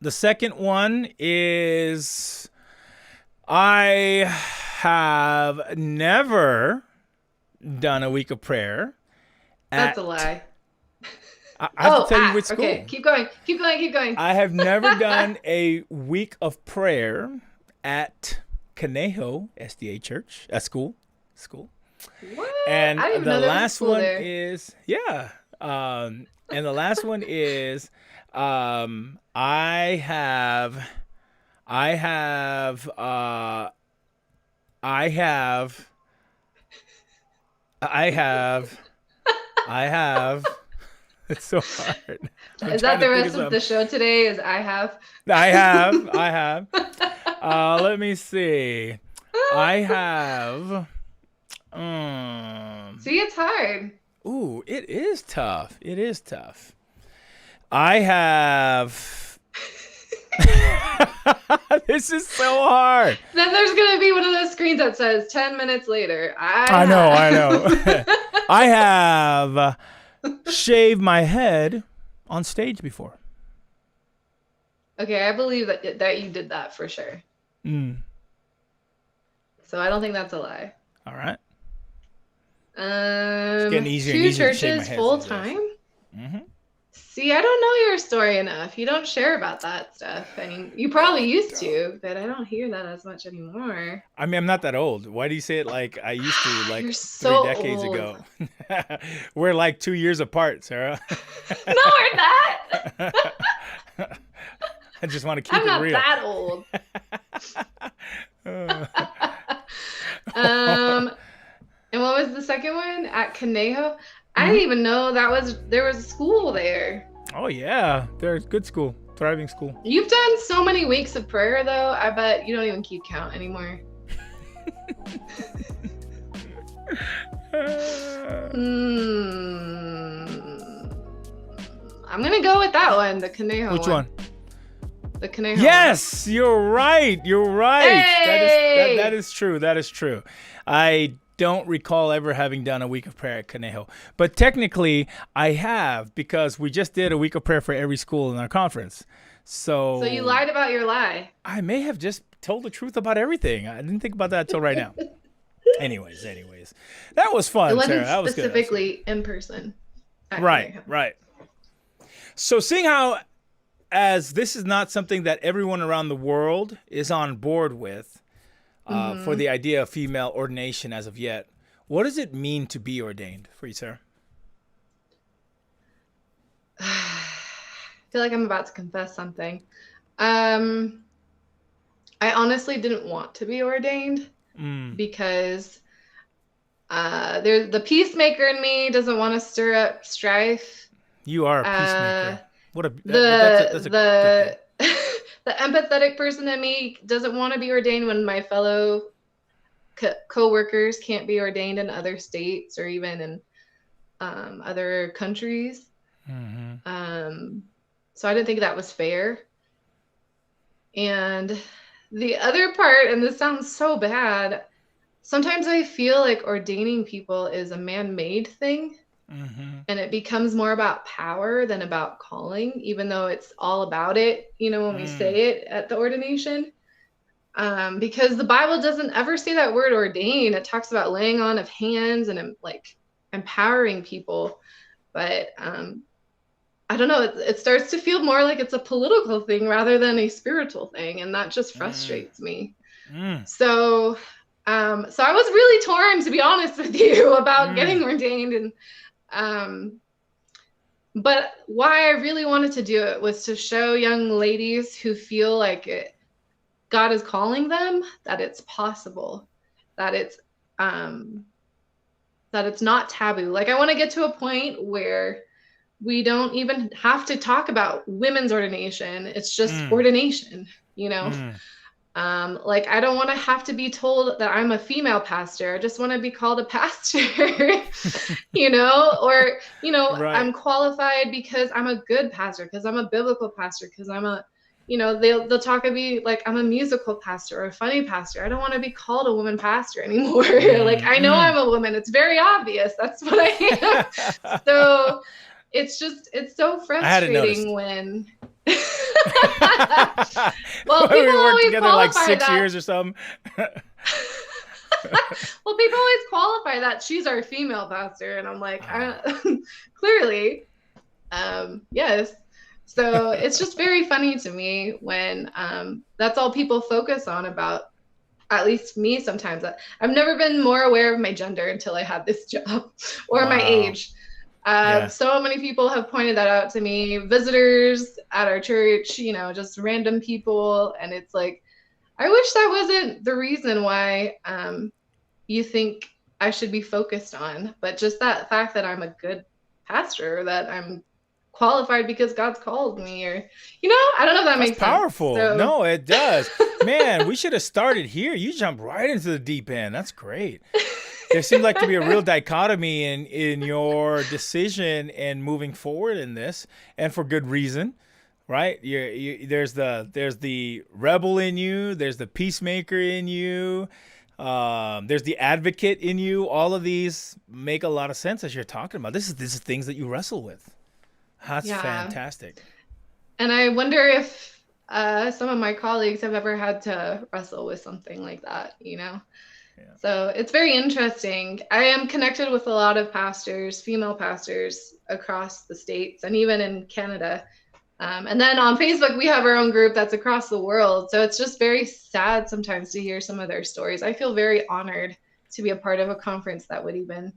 The second one is I have never done a week of prayer. That's a lie. I have to tell you which school. Okay, keep going. I have never done a week of prayer at Conejo SDA Church, school. What? And I didn't even the know there was a last school one there. is and the last one is I have it's so hard. Is that the rest of the show today? Is I have? I have. Let me see. I have. See, it's hard. Ooh, it is tough. I have. This is so hard. Then there's gonna be one of those screens that says 10 minutes later. I know. I have shaved my head on stage before. Okay, I believe that you did that for sure. So I don't think that's a lie. All right. It's getting easier 2 and easier to shave my churches head full these days. time. Mm-hmm. See, I don't know your story enough. You don't share about that stuff. I mean, you probably used to, but I don't hear that as much anymore. I mean, I'm not that old. Why do you say it like I used to, like You're so 3 decades old. ago? We're like 2 years apart, Sarah. No, we're not. I just want to keep I'm it not real. that old. And what was the second one? At Conejo? I didn't even know there was a school there. Oh yeah, there's good school, thriving school. You've done so many weeks of prayer though. I bet you don't even keep count anymore. I'm gonna go with that one, the Conejo Which one? The Conejo Yes, you're right. Hey! That is true. I don't recall ever having done a week of prayer at Conejo, but technically I have, because we just did a week of prayer for every school in our conference. So you lied about your lie. I may have just told the truth about everything. I didn't think about that till right now. Anyways, that was fun, It wasn't Sarah. That was good. specifically in person. at Right. Conejo. So seeing how, as this is not something that everyone around the world is on board with, for the idea of female ordination as of yet, what does it mean to be ordained for you, Sarah? I feel like I'm about to confess something. I honestly didn't want to be ordained because there's the peacemaker in me doesn't want to stir up strife. You are a peacemaker. That's a good the the empathetic person in me doesn't want to be ordained when my fellow co-workers can't be ordained in other states or even in other countries. So I didn't think that was fair. And the other part, and this sounds so bad, sometimes I feel like ordaining people is a man-made thing. And it becomes more about power than about calling, even though it's all about it, when we say it at the ordination. Because the Bible doesn't ever say that word ordain. It talks about laying on of hands and like empowering people. But I don't know, it starts to feel more like it's a political thing rather than a spiritual thing. And that just frustrates me. So I was really torn, to be honest with you, about getting ordained. And but why I really wanted to do it was to show young ladies who feel like God is calling them that it's possible, that it's not taboo. Like I want to get to a point where we don't even have to talk about women's ordination. It's just ordination, like, I don't want to have to be told that I'm a female pastor. I just want to be called a pastor, or, Right. I'm qualified because I'm a good pastor, because I'm a biblical pastor, because I'm a, they'll talk of me like I'm a musical pastor or a funny pastor. I don't want to be called a woman pastor anymore. Like, I know I'm a woman. It's very obvious. That's what I am. So it's so frustrating when well, people we worked always together like qualify 6 that. years or something. Well, people always qualify that she's our female pastor, and I'm like, clearly, yes. So it's just very funny to me when that's all people focus on about, at least me sometimes. I've never been more aware of my gender until I had this job, or my age. So many people have pointed that out to me, visitors at our church, just random people. And it's like, I wish that wasn't the reason why you think I should be focused on, but just that fact that I'm a good pastor, that I'm qualified because God's called me, or I don't know if that makes powerful. sense. So... No, it does. Man, we should have started here. You jumped right into the deep end. That's great. There seems like to be a real dichotomy in your decision and moving forward in this, and for good reason, right? There's the rebel in you, there's the peacemaker in you, there's the advocate in you. All of these make a lot of sense as you're talking about. This is things that you wrestle with. That's fantastic. And I wonder if some of my colleagues have ever had to wrestle with something like that, Yeah. So it's very interesting. I am connected with a lot of pastors, female pastors across the States and even in Canada. And then on Facebook, we have our own group that's across the world. So it's just very sad sometimes to hear some of their stories. I feel very honored to be a part of a conference that would even,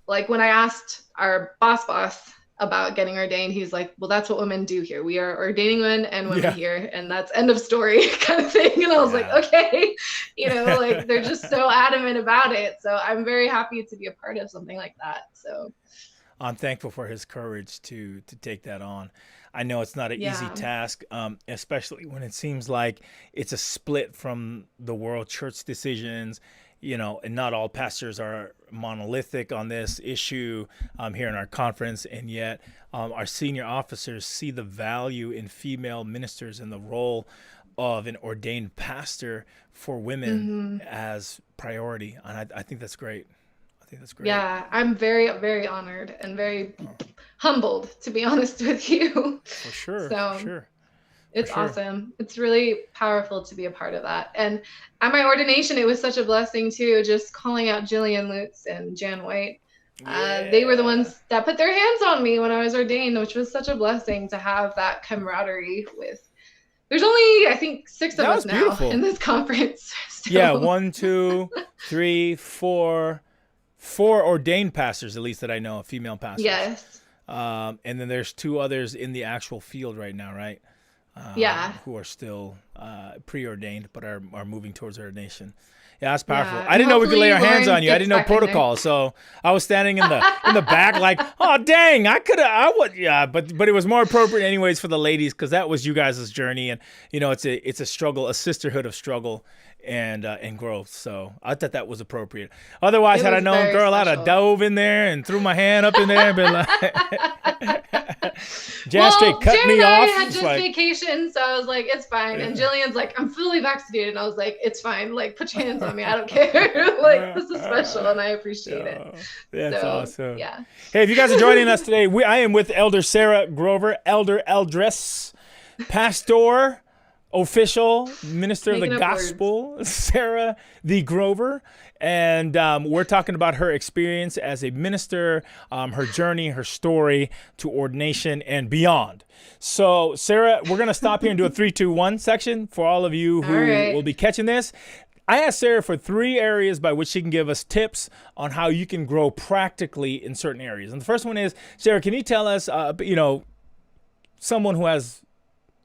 like when I asked our boss about getting ordained, he's like, well, that's what women do here. We are ordaining men and women here, and that's end of story kind of thing. And I was like, okay, like they're just so adamant about it. So I'm very happy to be a part of something like that. So I'm thankful for his courage to take that on. I know it's not an easy task, especially when it seems like it's a split from the world church decisions, and not all pastors are monolithic on this issue here in our conference. And yet our senior officers see the value in female ministers and the role of an ordained pastor for women as priority. And I think that's great. Yeah, I'm very, very honored and very humbled, to be honest with you. For sure. So, for sure. It's awesome. It's really powerful to be a part of that. And at my ordination, it was such a blessing too, just calling out Jillian Lutz and Jan White. They were the ones that put their hands on me when I was ordained, which was such a blessing to have that camaraderie with. There's only, I think, 6 of us now in this conference. So. Yeah, 1, 2, 3, 4 ordained pastors, at least that I know, female pastors. Yes. And then there's 2 others in the actual field right now, right? Who are still preordained but are moving towards ordination. Yeah, that's powerful. I didn't know we could lay our hands on you. I didn't know protocol, so I was standing in the back like, oh dang, I would, but it was more appropriate anyways for the ladies because that was you guys' journey, and it's a struggle, a sisterhood of struggle and growth. So I thought that was appropriate. Otherwise, had I known, girl, I'd have dove in there and threw my hand up in there and been like, Jan straight cut Jan me and I off. had just vacation, so I was like, it's fine. And Jillian's like, I'm fully vaccinated. And I was like, it's fine. Like, put your hands on me. I don't care. Like, this is special, and I appreciate it. That's awesome. Yeah. Hey, if you guys are joining us today, I am with Elder Sarah Grover, Elder Eldress, Pastor, official, minister of the gospel, Sarah the Grover. And we're talking about her experience as a minister, her journey, her story to ordination and beyond. So, Sarah, we're going to stop here and do a 3, 2, 1 section for all of you who will be catching this. I asked Sarah for 3 areas by which she can give us tips on how you can grow practically in certain areas. And the first one is, Sarah, can you tell us, someone who has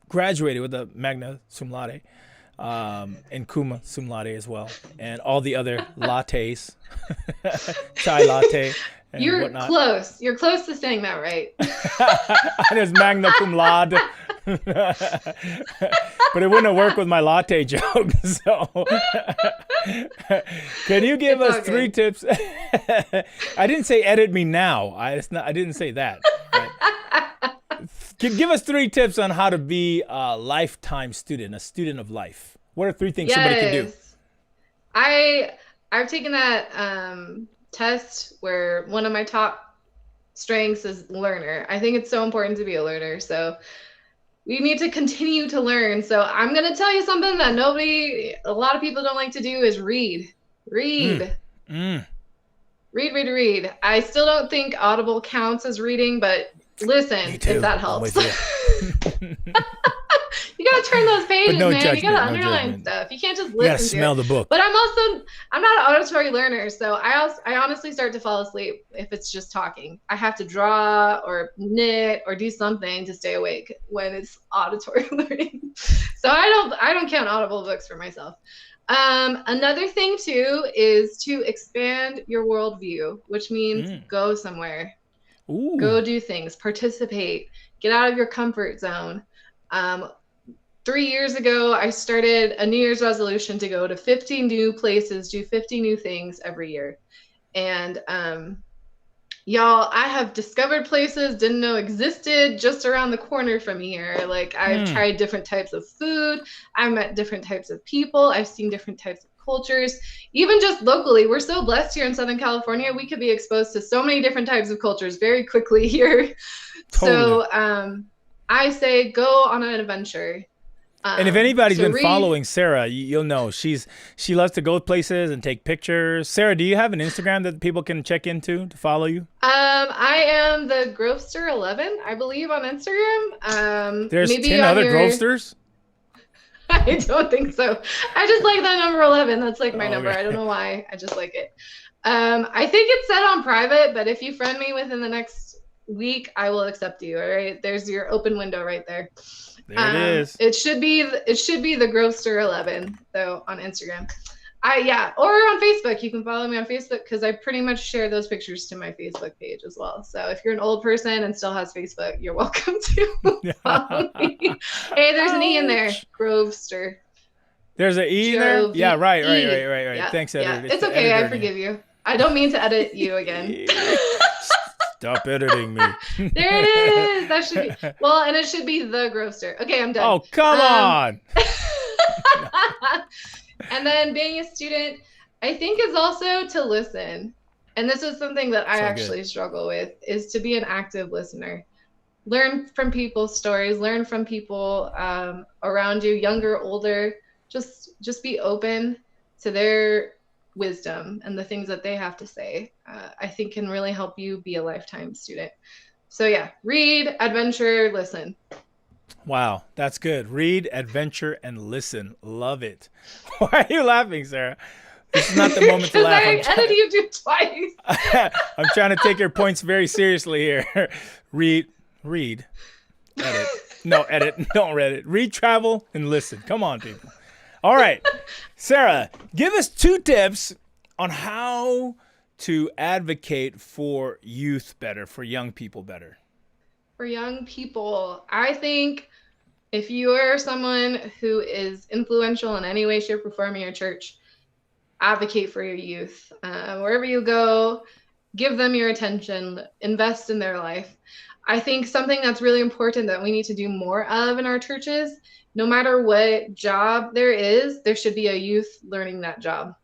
graduated with a magna cum laude, and cum laude as well, and all the other lattes, chai latte, and You're whatnot. close. You're close to saying that right. I was magna cum laude. But it wouldn't have worked with my latte joke. So, can you give It's us all 3 good. tips? I didn't say edit me now. I didn't say that. Right? Give us 3 tips on how to be a lifetime student, a student of life. What are 3 things somebody can do? I've taken that test where one of my top strengths is learner. I think it's so important to be a learner. So we need to continue to learn. So I'm going to tell you something that a lot of people don't like to do is read. Read. Read. I still don't think Audible counts as reading, but listen, if that helps. You gotta turn those pages, no man. judgment, You gotta no underline judgment. stuff. You can't just You gotta listen to smell it. the book. But I'm not an auditory learner, so I honestly start to fall asleep if it's just talking. I have to draw or knit or do something to stay awake when it's auditory learning. So I don't count Audible books for myself. Another thing too is to expand your worldview, which means go somewhere. Ooh. Go do things, participate, get out of your comfort zone. 3 years ago, I started a New Year's resolution to go to 50 new places, do 50 new things every year. And y'all, I have discovered places didn't know existed just around the corner from here. Like I've tried different types of food. I've met different types of people. I've seen different types of cultures. Even just locally, we're so blessed here in Southern California. We could be exposed to so many different types of cultures very quickly here. Totally. So I say go on an adventure. And if anybody's been read. following Sarah, you'll know she loves to go places and take pictures. Sarah, do you have an Instagram that people can check into to follow you? I am the Grovester11, I believe, on Instagram. There's maybe 10 on other your... Grovesters? I don't think so. I just like that number 11. That's like my number. Okay. I don't know why. I just like it. I think it's set on private, but if you friend me within the next week, I will accept you. All right. There's your open window right there. There it is. It should be the Grovester11 though on Instagram. Or on Facebook. You can follow me on Facebook because I pretty much share those pictures to my Facebook page as well. So if you're an old person and still has Facebook, you're welcome to follow me. Hey, there's an E in there. Grovester. There's an E in there? Yeah, right. Yeah, Thanks, yeah. editor. It's okay. I forgive you. I don't mean to edit you again. Stop editing me. There it is. That should be. Well, and it should be the Grovester. Okay, I'm done. Oh, come on. And then being a student, I think is also to listen. And this is something that I actually struggle with, is to be an active listener. Learn from people's stories, learn from people around you, younger, older. Just be open to their wisdom and the things that they have to say. I think can really help you be a lifetime student. So yeah, read, adventure, listen. Wow, that's good. Read, adventure, and listen. Love it. Why are you laughing, Sarah? This is not the moment to laugh. I edited you twice. I'm trying to take your points very seriously here. Read, edit. No, edit. Don't read it. Read, travel, and listen. Come on, people. All right. Sarah, give us 2 tips on how to advocate for youth better, for young people better. For young people, I think if you are someone who is influential in any way, shape, or form in your church, advocate for your youth. Wherever you go, give them your attention, invest in their life. I think something that's really important that we need to do more of in our churches, no matter what job there is, there should be a youth learning that job.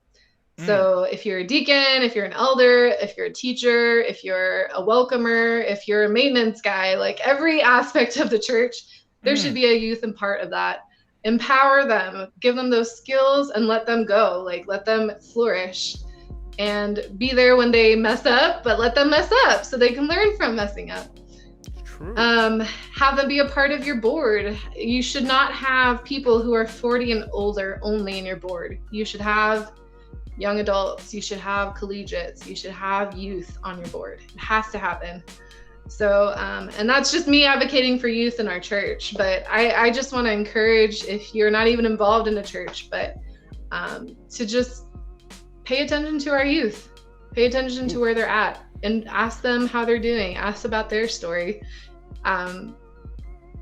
So if you're a deacon, if you're an elder, if you're a teacher, if you're a welcomer, if you're a maintenance guy, like every aspect of the church, there should be a youth and part of that. Empower them, give them those skills and let them go, like let them flourish and be there when they mess up, but let them mess up so they can learn from messing up. True. Have them be a part of your board. You should not have people who are 40 and older only in your board. You should have young adults, you should have collegiates, you should have youth on your board. It has to happen. So, and that's just me advocating for youth in our church. But I just want to encourage, if you're not even involved in a church, but to just pay attention to our youth, pay attention to where they're at. and ask them how they're doing, ask about their story.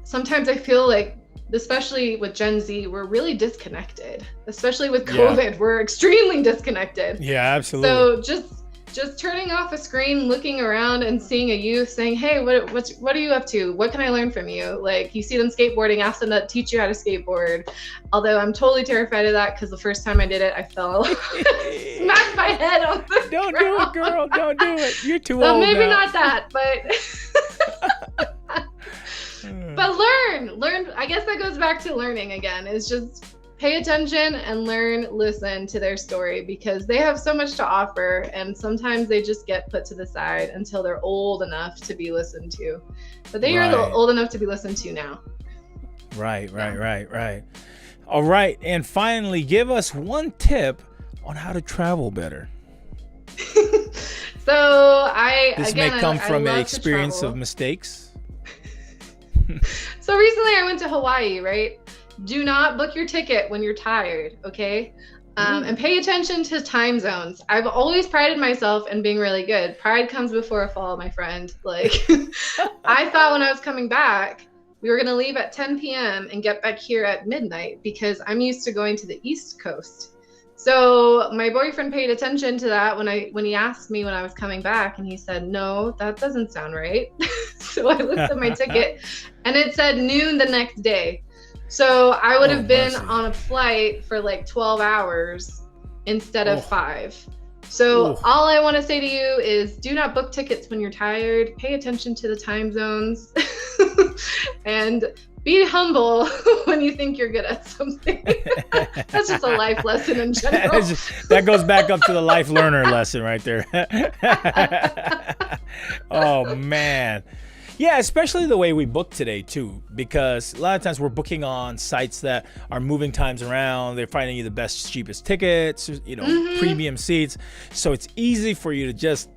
Sometimes I feel like, especially with Gen Z, we're really disconnected, especially with COVID. We're extremely disconnected. Yeah, absolutely. So just turning off a screen, looking around and seeing a youth saying, hey, what are you up to? What can I learn from you? Like, you see them skateboarding, ask them to teach you how to skateboard. Although I'm totally terrified of that because the first time I did it, I fell, smacked my head on the Don't ground. do it, girl. Don't do it. You're too So old maybe now. not that, but but learn. I guess that goes back to learning again. Is just pay attention and learn, listen to their story, because they have so much to offer, and sometimes they just get put to the side until they're old enough to be listened to. But they are old enough to be listened to now. Right. All right, and finally, give us one tip on how to travel better. So This may come from an experience of mistakes. So recently I went to Hawaii, right? Do not book your ticket when you're tired, okay? And pay attention to time zones. I've always prided myself in being really good. Pride comes before a fall, my friend. Like, I thought when I was coming back, we were gonna leave at 10 p.m. and get back here at midnight because I'm used to going to the East Coast. So my boyfriend paid attention to that when he asked me when I was coming back, and he said, no, that doesn't sound right. So I looked at my ticket and it said noon the next day. So I would have been on a flight for like 12 hours instead of 5. So all I want to say to you is do not book tickets when you're tired. Pay attention to the time zones and be humble when you think you're good at something. That's just a life lesson in general. That goes back up to the life learner lesson right there. Oh, man. Yeah, especially the way we book today, too, because a lot of times we're booking on sites that are moving times around. They're finding you the best, cheapest tickets, premium seats. So it's easy for you to just,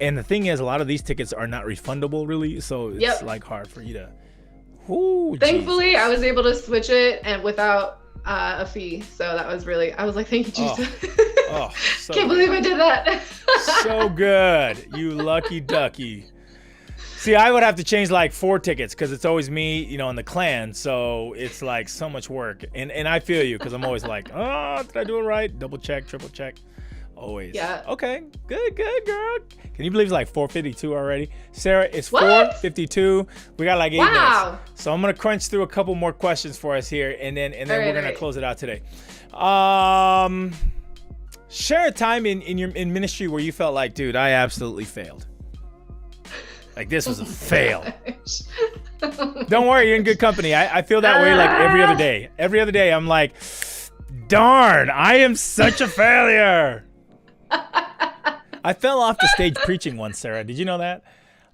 and the thing is, a lot of these tickets are not refundable, really. So it's like hard for you to. Ooh, thankfully, Jesus. I was able to switch it and without a fee. So that was really, I was like, thank you, Jesus. So Can't believe I did that. So good. You lucky ducky. See, I would have to change like 4 tickets because it's always me, and the clan. So it's like so much work. And I feel you because I'm always like, oh, did I do it right? Double check, triple check. Always. Yeah. Okay. Good, girl. Can you believe it's like 4:52 already? Sarah, it's What? 4:52. We got like 8 Wow. minutes. So I'm going to crunch through a couple more questions for us here. And then we're going to close it out today. Share a time in ministry where you felt like, dude, I absolutely failed. Like, this was a fail. Don't worry, you're in good company. I feel that way like every other day. Every other day, I'm like, darn, I am such a failure. I fell off the stage preaching once, Sarah. Did you know that?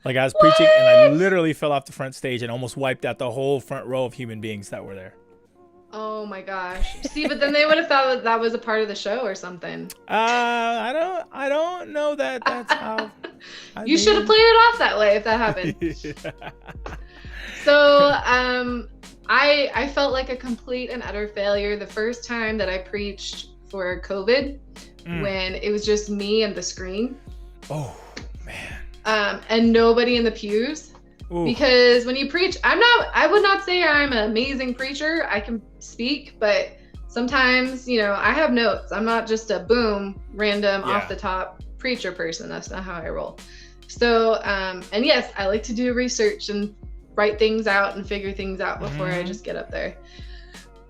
Like, I was preaching, and I literally fell off the front stage and almost wiped out the whole front row of human beings that were there. Oh my gosh. See, but then they would have thought that was a part of the show or something. I don't know that that's how. You should have played it off that way if that happened. So, I felt like a complete and utter failure the first time that I preached for COVID, when it was just me and the screen. Oh, man. And nobody in the pews. Ooh. Because when you preach, I would not say I'm an amazing preacher. I can speak, but sometimes, I have notes. I'm not just a boom, random, off the top preacher person. That's not how I roll. So, and yes, I like to do research and write things out and figure things out before I just get up there.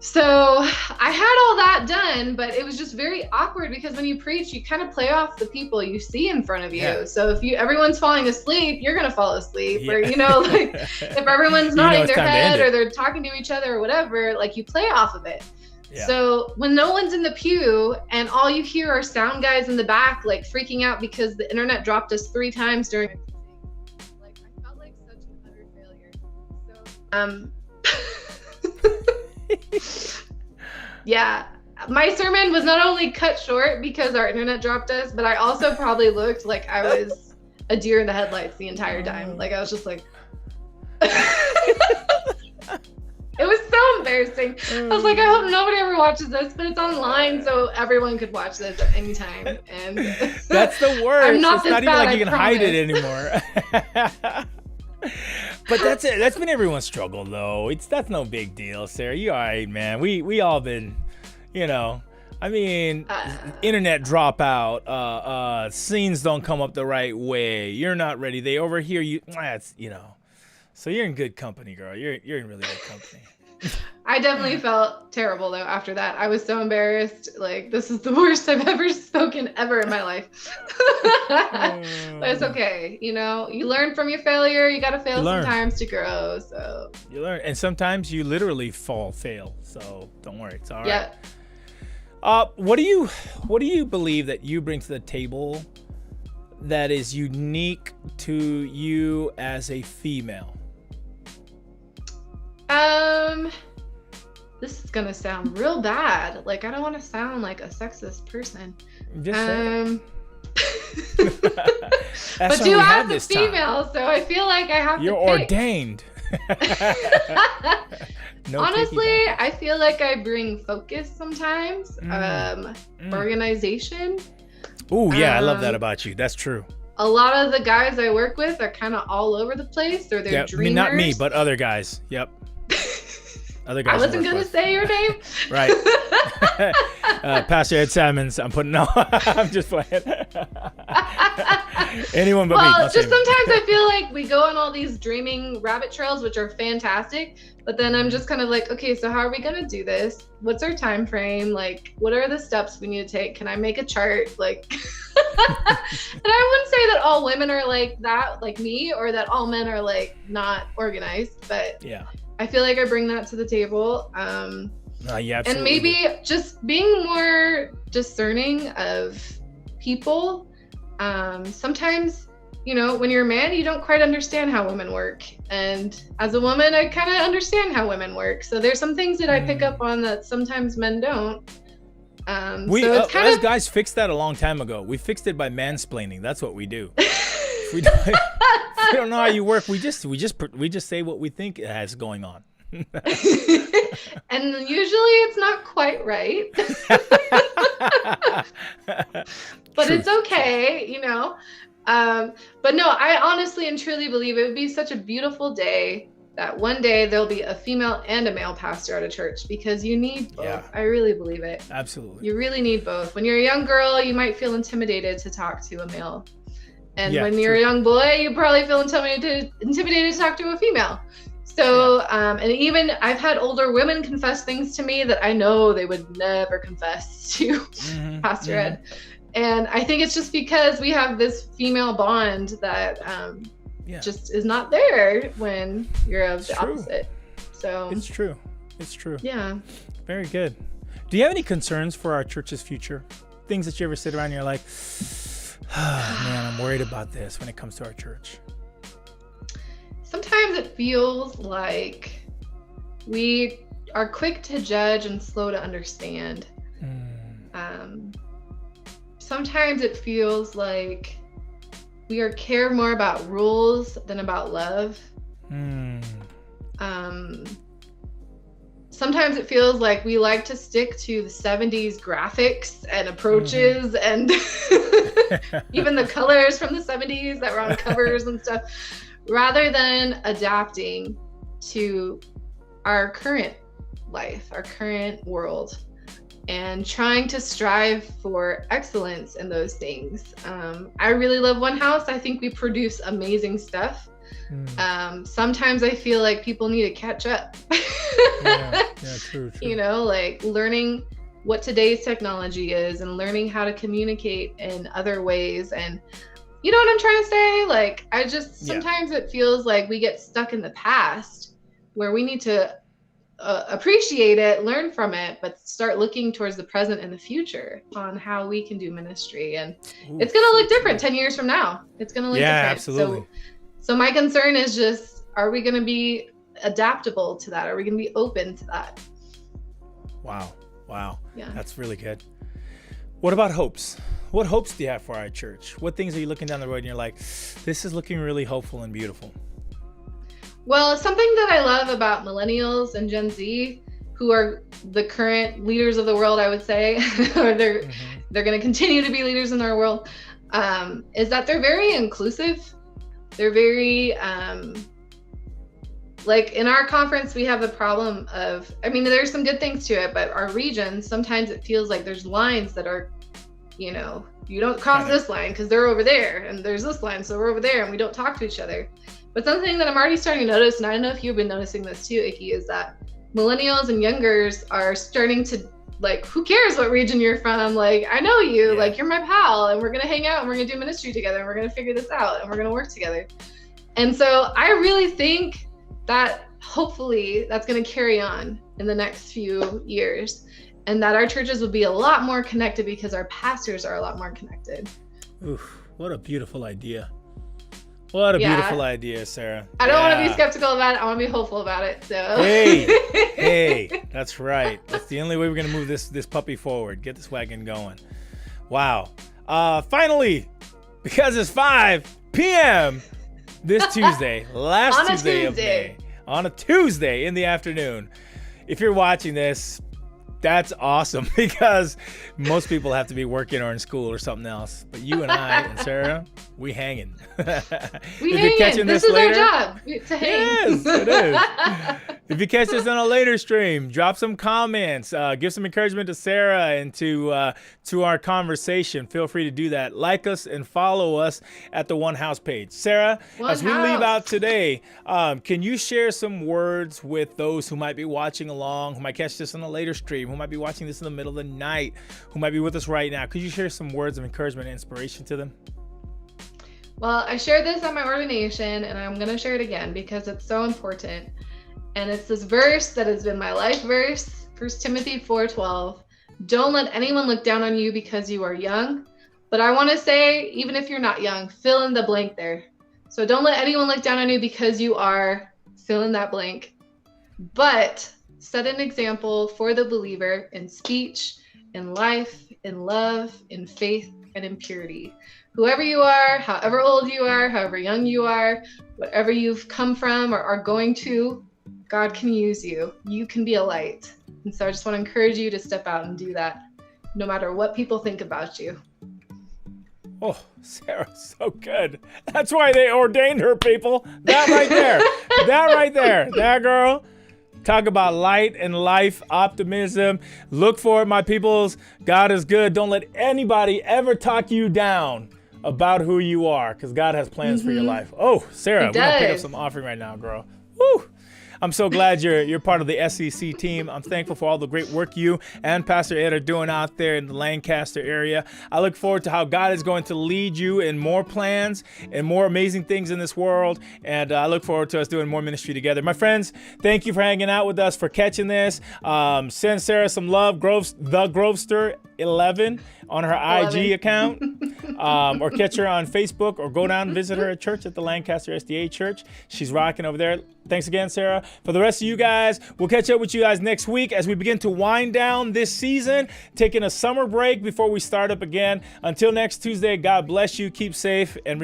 So I had all that done, but it was just very awkward because when you preach, you kind of play off the people you see in front of you. Yeah. So if everyone's falling asleep, you're going to fall asleep. Yeah. Or, like if everyone's nodding their head or they're talking to each other or whatever, like you play off of it. Yeah. So when no one's in the pew and all you hear are sound guys in the back, like freaking out because the internet dropped us 3 times during, like, I felt like such an utter failure. So, yeah, my sermon was not only cut short because our internet dropped us, but I also probably looked like I was a deer in the headlights the entire time. Like I was just like, It was so embarrassing. I was like, I hope nobody ever watches this, but it's online, so everyone could watch this at any time. And That's the worst. I'm not it's this not even bad, like you I can hide it promise. anymore. But that's it. That's been everyone's struggle, though. That's no big deal, Sarah. You all right, man? We all been, I mean, internet dropout. Scenes don't come up the right way. You're not ready. They overhear you. That's So you're in good company, girl. You're in really good company. I definitely felt terrible though after that. I was so embarrassed. Like, this is the worst I've ever spoken ever in my life. But it's okay. You learn from your failure. You got to fail sometimes to grow. So you learn, and sometimes you literally fail. So don't worry, it's all right. Yeah. What do you believe that you bring to the table that is unique to you as a female? This is gonna sound real bad. Like, I don't want to sound like a sexist person. Just saying. But you as a female, so I feel like I have You're to pick. ordained. No Honestly, I feel like I bring focus sometimes. Organization. Oh yeah, I love that about you. That's true. A lot of the guys I work with are kind of all over the place, or they're dreamers. I mean, not me, but other guys. Yep. Other guys. I wasn't gonna say your name. Right. Pastor Ed Salmons. I'm just playing. Anyone but me. Well, just sometimes I feel like we go on all these dreaming rabbit trails, which are fantastic. But then I'm just kind of like, okay, so how are we gonna do this? What's our time frame? Like, what are the steps we need to take? Can I make a chart? Like, and I wouldn't say that all women are like that, like me, or that all men are like not organized. But yeah, I feel like I bring that to the table. Yeah, and maybe just being more discerning of people. Sometimes, when you're a man, you don't quite understand how women work. And as a woman, I kind of understand how women work. So there's some things that I pick up on that sometimes men don't. Us guys fixed that a long time ago. We fixed it by mansplaining. That's what we do. If we don't know how you work, we just say what we think has going on. And usually it's not quite right. But it's okay, But no, I honestly and truly believe it would be such a beautiful day that one day there'll be a female and a male pastor at a church, because you need both. Yeah. I really believe it. Absolutely. You really need both. When you're a young girl, you might feel intimidated to talk to a male. And when you're a young boy, you probably feel intimidated to talk to a female. So, and even I've had older women confess things to me that I know they would never confess to Pastor Ed. And I think it's just because we have this female bond that just is not there when you're of the opposite. So it's true. Yeah. Very good. Do you have any concerns for our church's future? Things that you ever sit around and you're like, oh, man, I'm worried about this when it comes to our church. Sometimes it feels like we are quick to judge and slow to understand. Sometimes it feels like we care more about rules than about love. Sometimes it feels like we like to stick to the 70s graphics and approaches and even the colors from the 70s that were on covers and stuff, rather than adapting to our current life, our current world, and trying to strive for excellence in those things. I really love One House. I think we produce amazing stuff. Sometimes I feel like people need to catch up. True. Like learning what today's technology is and learning how to communicate in other ways. And you know what I'm trying to say? Like, sometimes it feels like we get stuck in the past where we need to appreciate it, learn from it, but start looking towards the present and the future on how we can do ministry. And it's going to look different 10 years from now. It's going to look different. Absolutely. So my concern is just, are we going to be adaptable to that? Are we going to be open to that? Wow. Yeah. That's really good. What about hopes? What hopes do you have for our church? What things are you looking down the road and you're like, this is looking really hopeful and beautiful? Well, something that I love about millennials and Gen Z, who are the current leaders of the world, I would say, or they're going to continue to be leaders in our world, is that they're very inclusive. They're very like in our conference, we have a problem of, I mean, there's some good things to it, but our region, sometimes it feels like there's lines that are, you know, you don't cross this line because they're over there, and there's this line, so we're over there, and we don't talk to each other. But something that I'm already starting to notice, and I don't know if you've been noticing this too, Icky, is that millennials and youngers are starting to, like, who cares what region you're from? Like, I know you, like, you're my pal, and we're going to hang out, and we're going to do ministry together, and we're going to figure this out, and we're going to work together. And so I really think that hopefully that's going to carry on in the next few years, and that our churches will be a lot more connected because our pastors are a lot more connected. Oof, what a beautiful idea. What a beautiful idea, Sarah. I don't want to be skeptical about it. I want to be hopeful about it. So hey, that's right. That's the only way we're going to move this puppy forward. Get this wagon going. Wow. Finally, because it's 5 p.m. this Tuesday, last Tuesday of May, on a Tuesday in the afternoon. If you're watching this, that's awesome, because most people have to be working or in school or something else. But you and I and Sarah, we hanging. We hanging. This is our job, to hang. Yes, it is. If you catch this on a later stream, drop some comments, give some encouragement to Sarah and to our conversation. Feel free to do that. Like us and follow us at the One House page. Sarah, as we leave out today, can you share some words with those who might be watching along, who might catch this on a later stream, who might be watching this in the middle of the night, who might be with us right now? Could you share some words of encouragement and inspiration to them? Well, I shared this at my ordination, and I'm going to share it again because it's so important. And it's this verse that has been my life verse, 1 Timothy 4:12. Don't let anyone look down on you because you are young. But I want to say, even if you're not young, fill in the blank there. So don't let anyone look down on you because you are, fill in that blank. But set an example for the believer in speech, in life, in love, in faith, and in purity. Whoever you are, however old you are, however young you are, whatever you've come from or are going to, God can use you. You can be a light. And so I just want to encourage you to step out and do that, no matter what people think about you. Oh, Sarah, so good. That's why they ordained her, people. That right there. That right there. That girl. Talk about light and life, optimism. Look for it, my peoples. God is good. Don't let anybody ever talk you down about who you are, because God has plans for your life. Oh, Sarah, we're going to pick up some offering right now, girl. Woo! I'm so glad you're part of the SEC team. I'm thankful for all the great work you and Pastor Ed are doing out there in the Lancaster area. I look forward to how God is going to lead you in more plans and more amazing things in this world. And I look forward to us doing more ministry together. My friends, thank you for hanging out with us, for catching this. Send Sarah some love, the Grovester 11 on her IG account, or catch her on Facebook, or go down and visit her at church at the Lancaster SDA Church. She's rocking over there. Thanks again, Sarah. For the rest of you guys, we'll catch up with you guys next week as we begin to wind down this season, taking a summer break before we start up again. Until next Tuesday, God bless you. Keep safe, and